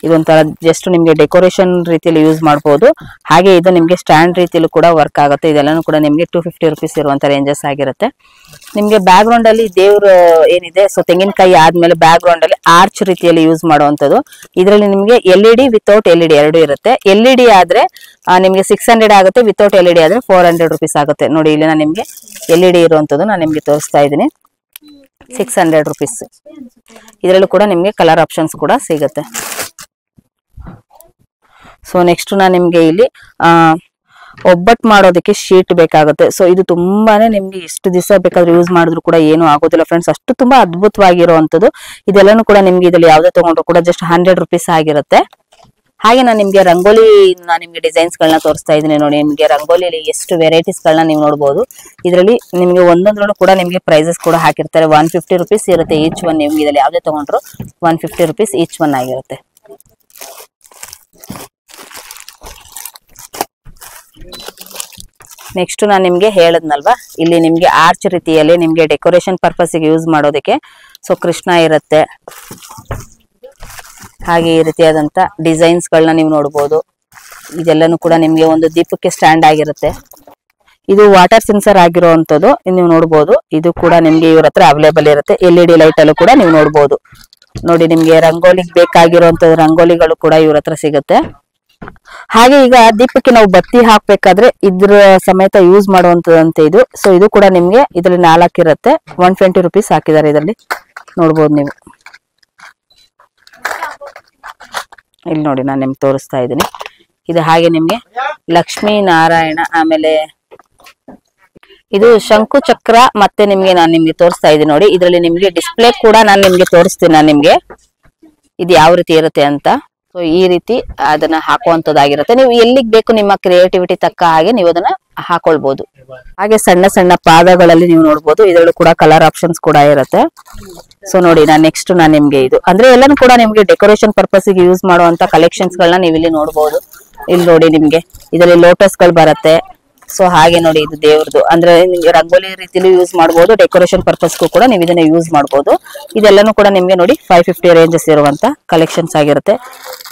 ಇದೊಂಥರ ಜಸ್ಟ್ ನಿಮ್ಗೆ ಡೆಕೋರೇಷನ್ ರೀತಿಯಲ್ಲಿ ಯೂಸ್ ಮಾಡಬಹುದು. ಹಾಗೆ ಇದು ನಿಮ್ಗೆ ಸ್ಟ್ಯಾಂಡ್ ರೀತಿಯಲ್ಲೂ ಕೂಡ ವರ್ಕ್ ಆಗುತ್ತೆ. ಇದೆಲ್ಲಾನು ಕೂಡ ನಿಮ್ಗೆ 250 ರುಪೀಸ್ ಇರುವಂತ ರೇಂಜಸ್ ಆಗಿರುತ್ತೆ. ನಿಮ್ಗೆ ಬ್ಯಾಕ್ ಗ್ರೌಂಡ್ ಅಲ್ಲಿ ದೇವ್ರು ಏನಿದೆ, ಸೊ ತೆಂಗಿನಕಾಯಿ ಆದ್ಮೇಲೆ ಬ್ಯಾಕ್ ಗ್ರೌಂಡ್ ಅಲ್ಲಿ ಆರ್ಚ್ ರೀತಿಯಲ್ಲಿ ಯೂಸ್ ಮಾಡುವಂತದ್ದು. ಇದರಲ್ಲಿ ನಿಮ್ಗೆ LED ವಿತೌಟ್ LED ಎರಡು ಇರುತ್ತೆ. LED ಆದ್ರೆ ನಿಮ್ಗೆ 600 ಆಗುತ್ತೆ, ವಿತೌಟ್ LED ಆದ್ರೆ 400 ರುಪೀಸ್ ಆಗುತ್ತೆ ನೋಡಿ. ಇಲ್ಲಿ ನಾನು ನಿಮ್ಗೆ LED ಇರುವಂತದ್ದು ನಾನು ನಿಮ್ಗೆ ತೋರಿಸ್ತಾ ಇದ್ದೀನಿ. 600 ರುಪೀಸ್. ಇದರಲ್ಲೂ ಕೂಡ ನಿಮ್ಗೆ ಕಲರ್ ಆಪ್ಷನ್ಸ್ ಕೂಡ ಸಿಗುತ್ತೆ. ಸೊ ನೆಕ್ಸ್ಟ್ ನಾನು ನಿಮ್ಗೆ ಇಲ್ಲಿ ಒಬ್ಬಟ್ಟು ಮಾಡೋದಕ್ಕೆ ಶೀಟ್ ಬೇಕಾಗುತ್ತೆ. ಸೊ ಇದು ತುಂಬಾನೇ ನಿಮ್ಗೆ ಎಷ್ಟು ದಿವಸ ಬೇಕಾದ್ರೂ ಯೂಸ್ ಮಾಡಿದ್ರು ಕೂಡ ಏನು ಆಗೋದಿಲ್ಲ ಫ್ರೆಂಡ್ಸ್, ಅಷ್ಟು ತುಂಬಾ ಅದ್ಭುತವಾಗಿರುವಂತದ್ದು. ಇದೆಲ್ಲಾನು ಕೂಡ ನಿಮ್ಗೆ ಇದರಲ್ಲಿ ಯಾವ್ದೇ ತಗೊಂಡ್ರು ಕೂಡ ಜಸ್ಟ್ 100 ರುಪೀಸ್ ಆಗಿರುತ್ತೆ. ಹಾಗೆ ನಾನು ನಿಮ್ಗೆ ರಂಗೋಲಿ ನಿಮ್ಗೆ ಡಿಸೈನ್ಸ್ ಗಳನ್ನ ತೋರಿಸ್ತಾ ಇದ್ದೀನಿ ನೋಡಿ. ನಿಮ್ಗೆ ರಂಗೋಲಿಯಲ್ಲಿ ಎಷ್ಟು ವೆರೈಟೀಸ್ ಗಳನ್ನ ನೀವು ನೋಡಬಹುದು. ಇದರಲ್ಲಿ ನಿಮ್ಗೆ ಒಂದೊಂದ್ರಲ್ಲೂ ಕೂಡ ನಿಮ್ಗೆ ಪ್ರೈಸಸ್ ಕೂಡ ಹಾಕಿರ್ತಾರೆ. 150 ರುಪೀಸ್ ಇರುತ್ತೆ ಈಚ್ ಒನ್. ನಿಮ್ಗೆ ಇದರಲ್ಲಿ ಯಾವ್ದೇ ತಗೊಂಡ್ರು 150 ರುಪೀಸ್ ಈಚ್ ಒನ್ ಆಗಿರುತ್ತೆ. ನೆಕ್ಸ್ಟ್ ನಾನು ನಿಮ್ಗೆ ಹೇಳದ್ನಲ್ವಾ, ಇಲ್ಲಿ ನಿಮ್ಗೆ ಆರ್ಚ್ ರೀತಿಯಲ್ಲಿ ನಿಮ್ಗೆ ಡೆಕೋರೇಷನ್ ಪರ್ಪಸ್ ಗೆ ಯೂಸ್ ಮಾಡೋದಕ್ಕೆ ಸೊ ಕೃಷ್ಣ ಇರುತ್ತೆ. ಹಾಗೆ ಈ ರೀತಿಯಾದಂತ ಡಿಸೈನ್ಸ್ ಗಳನ್ನ ನೀವು ನೋಡಬಹುದು. ಇದೆಲ್ಲಾನು ಕೂಡ ನಿಮ್ಗೆ ಒಂದು ದೀಪಕ್ಕೆ ಸ್ಟ್ಯಾಂಡ್ ಆಗಿರುತ್ತೆ. ಇದು ವಾಟರ್ ಸೆನ್ಸರ್ ಆಗಿರುವಂತದ್ದು ನೀವು ನೋಡಬಹುದು. ಇದು ಕೂಡ ನಿಮ್ಗೆ ಇವ್ರ ಹತ್ರ ಅವೈಲೇಬಲ್ ಇರುತ್ತೆ. LED ಲೈಟ್ ಅಲ್ಲೂ ಕೂಡ ನೀವು ನೋಡಬಹುದು ನೋಡಿ. ನಿಮ್ಗೆ ರಂಗೋಲಿಗೆ ಬೇಕಾಗಿರುವಂತ ರಂಗೋಲಿಗಳು ಕೂಡ ಇವ್ರ ಹತ್ರ ಸಿಗುತ್ತೆ. ಹಾಗೆ ಈಗ ದೀಪಕ್ಕೆ ನಾವು ಬತ್ತಿ ಹಾಕ್ಬೇಕಾದ್ರೆ ಇದ್ರ ಸಮೇತ ಯೂಸ್ ಮಾಡುವಂತದಂತೆ ಇದು. ಸೊ ಇದು ಕೂಡ ನಿಮ್ಗೆ ಇದರಲ್ಲಿ 4 ಇರುತ್ತೆ. 120 ರುಪೀಸ್ ಹಾಕಿದ್ದಾರೆ. ಇದರಲ್ಲಿ ನೋಡ್ಬೋದು ನೀವು. ಇಲ್ಲಿ ನೋಡಿ ನಾನು ನಿಮ್ಗೆ ತೋರಿಸ್ತಾ ಇದ್ದೀನಿ. ಇದು ಹಾಗೆ ನಿಮ್ಗೆ ಲಕ್ಷ್ಮೀ ನಾರಾಯಣ, ಆಮೇಲೆ ಇದು ಶಂಕು ಚಕ್ರ, ಮತ್ತೆ ನಿಮ್ಗೆ ನಾನು ನಿಮ್ಗೆ ತೋರಿಸ್ತಾ ಇದ್ದೀನಿ ನೋಡಿ. ಇದರಲ್ಲಿ ನಿಮ್ಗೆ ಡಿಸ್ಪ್ಲೇ ಕೂಡ ನಾನು ನಿಮ್ಗೆ ತೋರಿಸ್ತೀನಿ ನಾನು ನಿಮ್ಗೆ ಇದು ಯಾವ ರೀತಿ ಇರುತ್ತೆ ಅಂತ. ಸೊ ಈ ರೀತಿ ಅದನ್ನ ಹಾಕುವಂತದ್ದಾಗಿರುತ್ತೆ. ನೀವು ಎಲ್ಲಿಗೆ ಬೇಕು ನಿಮ್ಮ ಕ್ರಿಯೇಟಿವಿಟಿ ತಕ್ಕ ಹಾಗೆ ನೀವು ಅದನ್ನ ಹಾಕೊಳ್ಬಹುದು. ಹಾಗೆ ಸಣ್ಣ ಸಣ್ಣ ಪಾದಗಳಲ್ಲಿ ನೀವು ನೋಡ್ಬೋದು, ಇದರಲ್ಲೂ ಕೂಡ ಕಲರ್ ಆಪ್ಷನ್ಸ್ ಕೂಡ ಇರುತ್ತೆ. ಸೊ ನೋಡಿ ನೆಕ್ಸ್ಟ್ ನಾನು ನಿಮ್ಗೆ ಇದು ಅಂದ್ರೆ ಎಲ್ಲಾನು ಕೂಡ ನಿಮ್ಗೆ ಡೆಕೋರೇಷನ್ ಪರ್ಪಸ್ ಗೆ ಯೂಸ್ ಮಾಡುವಂತ ಕಲೆಕ್ಷನ್ಸ್ ಗಳನ್ನ ನೀವು ಇಲ್ಲಿ ನೋಡ್ಬೋದು. ಇಲ್ಲಿ ನೋಡಿ ನಿಮ್ಗೆ ಇದರಲ್ಲಿ ಲೋಟಸ್ ಗಳು ಬರುತ್ತೆ. ಸೊ ಹಾಗೆ ನೋಡಿ ಇದು ದೇವ್ರದ್ದು ಅಂದ್ರೆ ನಿಮ್ಗೆ ರಂಗೋಲಿ ರೀತಿಲಿ ಯೂಸ್ ಮಾಡಬಹುದು, ಡೆಕೋರೇಷನ್ ಪರ್ಪಸ್ಗೂ ಕೂಡ ನೀವು ಇದನ್ನ ಯೂಸ್ ಮಾಡಬಹುದು. ಇದೆಲ್ಲಾನು ಕೂಡ ನಿಮ್ಗೆ ನೋಡಿ 550 ರೇಂಜಸ್ ಇರುವಂತ ಕಲೆಕ್ಷನ್ಸ್ ಆಗಿರುತ್ತೆ.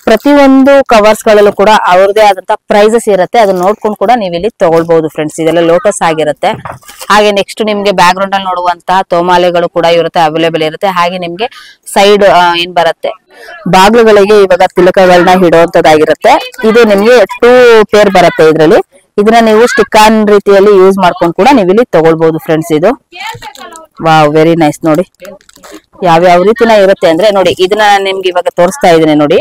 ಪ್ರತಿಯೊಂದು ಕವರ್ಸ್ ಗಳಲ್ಲೂ ಕೂಡ ಅವ್ರದೇ ಆದಂತ ಪ್ರೈಸಸ್ ಇರುತ್ತೆ, ಅದನ್ನ ನೋಡ್ಕೊಂಡು ಕೂಡ ನೀವು ಇಲ್ಲಿ ತಗೊಳ್ಬಹುದು ಫ್ರೆಂಡ್ಸ್. ಇದೆಲ್ಲ ಲೋಟಸ್ ಆಗಿರುತ್ತೆ. ಹಾಗೆ ನೆಕ್ಸ್ಟ್ ನಿಮ್ಗೆ ಬ್ಯಾಕ್ ಗ್ರೌಂಡ್ ಅಲ್ಲಿ ನೋಡುವಂತಹ ತೋಮಾಲೆಗಳು ಕೂಡ ಇರುತ್ತೆ, ಅವೈಲೇಬಲ್ ಇರುತ್ತೆ. ಹಾಗೆ ನಿಮ್ಗೆ ಸೈಡ್ ಏನ್ ಬರುತ್ತೆ ಬಾಗ್ಲುಗಳಿಗೆ ಇವಾಗ ತಿಲಕಗಳನ್ನ ಇಡುವಂತದ್ದಾಗಿರುತ್ತೆ. ಇದು ನಿಮ್ಗೆ 2 ಪೇರ್ ಬರುತ್ತೆ ಇದರಲ್ಲಿ. ಇದನ್ನ ನೀವು ಸ್ಟಿಕ್ ಆನ್ ರೀತಿಯಲ್ಲಿ ಯೂಸ್ ಮಾಡ್ಕೊಂಡು ಕೂಡ ನೀವು ಇಲ್ಲಿ ತಗೊಳ್ಬಹುದು ಫ್ರೆಂಡ್ಸ್. ಇದು ವಾವ್ ವೆರಿ ನೈಸ್. ನೋಡಿ ಯಾವ್ಯಾವ ರೀತಿನ ಇರುತ್ತೆ ಅಂದ್ರೆ ನೋಡಿ ಇದನ್ನ ನಾನು ನಿಮ್ಗೆ ಇವಾಗ ತೋರಿಸ್ತಾ ಇದ್ದೀನಿ ನೋಡಿ.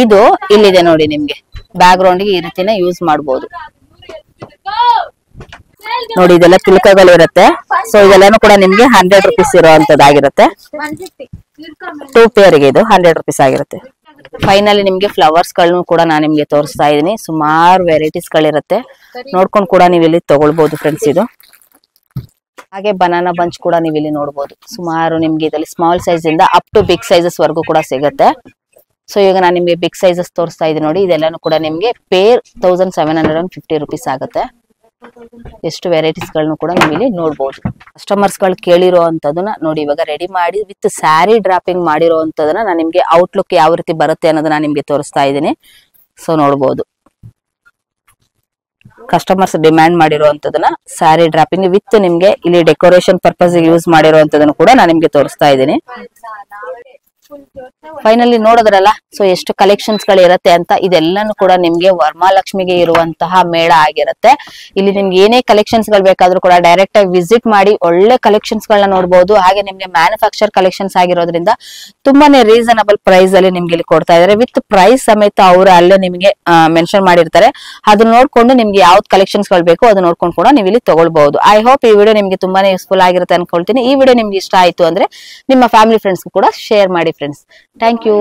ಇದು ಇಲ್ಲಿದೆ ನೋಡಿ, ನಿಮ್ಗೆ ಬ್ಯಾಕ್ ಗ್ರೌಂಡ್ ಗೆ ಈ ರೀತಿನ ಯೂಸ್ ಮಾಡಬಹುದು ನೋಡಿ. ಇದೆಲ್ಲ ತಿಲಕಗಳು ಇರುತ್ತೆ. ಸೊ ಇದೆಲ್ಲಾನು ಕೂಡ ನಿಮ್ಗೆ 100 ರುಪೀಸ್ ಇರುವಂತದ್ದಾಗಿರುತ್ತೆ. 2 ಪೇರ್ಗೆ ಇದು 100 ರುಪೀಸ್ ಆಗಿರುತ್ತೆ. ಫೈನಲಿ ನಿಮ್ಗೆ ಫ್ಲವರ್ಸ್ ಗಳನ್ನು ಕೂಡ ನಾನು ನಿಮ್ಗೆ ತೋರಿಸ್ತಾ ಇದ್ದೀನಿ. ಸುಮಾರು ವೆರೈಟೀಸ್ ಗಳಿರುತ್ತೆ, ನೋಡ್ಕೊಂಡು ಕೂಡ ನೀವು ಇಲ್ಲಿ ತಗೊಳ್ಬಹುದು ಫ್ರೆಂಡ್ಸ್. ಇದು ಹಾಗೆ ಬನಾನಾ ಬಂಚ್ ಕೂಡ ನೀವು ಇಲ್ಲಿ ನೋಡಬಹುದು. ಸುಮಾರು ನಿಮ್ಗೆ ಇದರಲ್ಲಿ ಸ್ಮಾಲ್ ಸೈಜ್ ಇಂದ ಅಪ್ ಟು ಬಿಗ್ ಸೈಜಸ್ ವರ್ಗೂ ಕೂಡ ಸಿಗುತ್ತೆ. ಸೊ ಈಗ ನಾನು ನಿಮ್ಗೆ ಬಿಗ್ ಸೈಜಸ್ ತೋರಿಸ್ತಾ ಇದ್ದೀನಿ ನೋಡಿ. ಇದೆಲ್ಲಾನು ಕೂಡ ನಿಮ್ಗೆ ಪೇರ್ 1750 ರುಪೀಸ್ ಆಗುತ್ತೆ. ಎಷ್ಟು ವೆರೈಟೀಸ್ ಗಳನ್ನು ಕೂಡ ನೀವು ಇಲ್ಲಿ ನೋಡಬಹುದು. ಕಸ್ಟಮರ್ಸ್ ಗಳು ಕೇಳಿರೋ ಅಂತದನ್ನ ನೋಡಿ ಇವಾಗ ರೆಡಿ ಮಾಡಿ ವಿತ್ ಸ್ಯಾರಿ ಡ್ರಾಪಿಂಗ್ ಮಾಡಿರೋ ಅಂತದನ್ನ ನಾನು ನಿಮ್ಗೆ ಔಟ್ಲುಕ್ ಯಾವ ರೀತಿ ಬರುತ್ತೆ ಅನ್ನೋದನ್ನ ನಿಮ್ಗೆ ತೋರಿಸ್ತಾ ಇದ್ದೀನಿ. ಸೊ ನೋಡಬಹುದು, ಕಸ್ಟಮರ್ಸ್ ಡಿಮ್ಯಾಂಡ್ ಮಾಡಿರುವಂತದನ್ನ ಸ್ಯಾರಿ ಡ್ರಾಪಿಂಗ್ ವಿತ್ ನಿಮ್ಗೆ ಇಲ್ಲಿ ಡೆಕೋರೇಷನ್ ಪರ್ಪಸ್ ಯೂಸ್ ಮಾಡಿರುವಂತದನ್ನು ಕೂಡ ನಾನು ನಿಮ್ಗೆ ತೋರಿಸ್ತಾ ಇದ್ದೀನಿ. ಫೈನಲಿ ನೋಡಿದ್ರಲ್ಲ ಸೊ ಎಷ್ಟು ಕಲೆಕ್ಷನ್ಸ್ ಗಳು ಇರುತ್ತೆ ಅಂತ. ಇದೆಲ್ಲಾನು ಕೂಡ ನಿಮ್ಗೆ ವರಮಹಾಲಕ್ಷ್ಮಿಗೆ ಇರುವಂತಹ ಮೇಳ ಆಗಿರುತ್ತೆ. ಇಲ್ಲಿ ನಿಮ್ಗೆ ಏನೇ ಕಲೆಕ್ಷನ್ಸ್ ಗಳು ಬೇಕಾದ್ರೂ ಕೂಡ ಡೈರೆಕ್ಟ್ ಆಗಿ ವಿಸಿಟ್ ಮಾಡಿ ಒಳ್ಳೆ ಕಲೆಕ್ಷನ್ಸ್ ಗಳನ್ನ ನೋಡಬಹುದು. ಹಾಗೆ ನಿಮ್ಗೆ ಮ್ಯಾನುಫ್ಯಾಕ್ಚರ್ ಕಲೆಕ್ಷನ್ಸ್ ಆಗಿರೋದ್ರಿಂದ ತುಂಬಾನೇ ರೀಸನಬಲ್ ಪ್ರೈಸ್ ಅಲ್ಲಿ ನಿಮ್ಗೆ ಇಲ್ಲಿ ಕೊಡ್ತಾ ಇದಾರೆ. ವಿತ್ ಪ್ರೈಸ್ ಸಮೇತ ಅವರು ಅಲ್ಲೇ ನಿಮ್ಗೆ ಮೆನ್ಷನ್ ಮಾಡಿರ್ತಾರೆ. ಅದನ್ನ ನೋಡ್ಕೊಂಡು ನಿಮ್ಗೆ ಯಾವ್ದು ಕಲೆಕ್ಷನ್ಸ್ ಗಳು ಬೇಕು ಅದನ್ನ ನೋಡ್ಕೊಂಡು ಕೂಡ ನೀವು ಇಲ್ಲಿ ತಗೊಳ್ಬಹುದು. ಐ ಹೋಪ್ ಈ ವಿಡಿಯೋ ನಿಮ್ಗೆ ತುಂಬಾನೇ ಯೂಸ್ಫುಲ್ ಆಗಿರುತ್ತೆ ಅನ್ಕೊಳ್ತೀನಿ. ಈ ವಿಡಿಯೋ ನಿಮ್ಗೆ ಇಷ್ಟ ಆಯ್ತು ಅಂದ್ರೆ ನಿಮ್ಮ ಫ್ಯಾಮಿಲಿ ಫ್ರೆಂಡ್ಸ್ ಕೂಡ ಶೇರ್ ಮಾಡಿ ಫ್ರೆಂಡ್ಸ್. Thank you.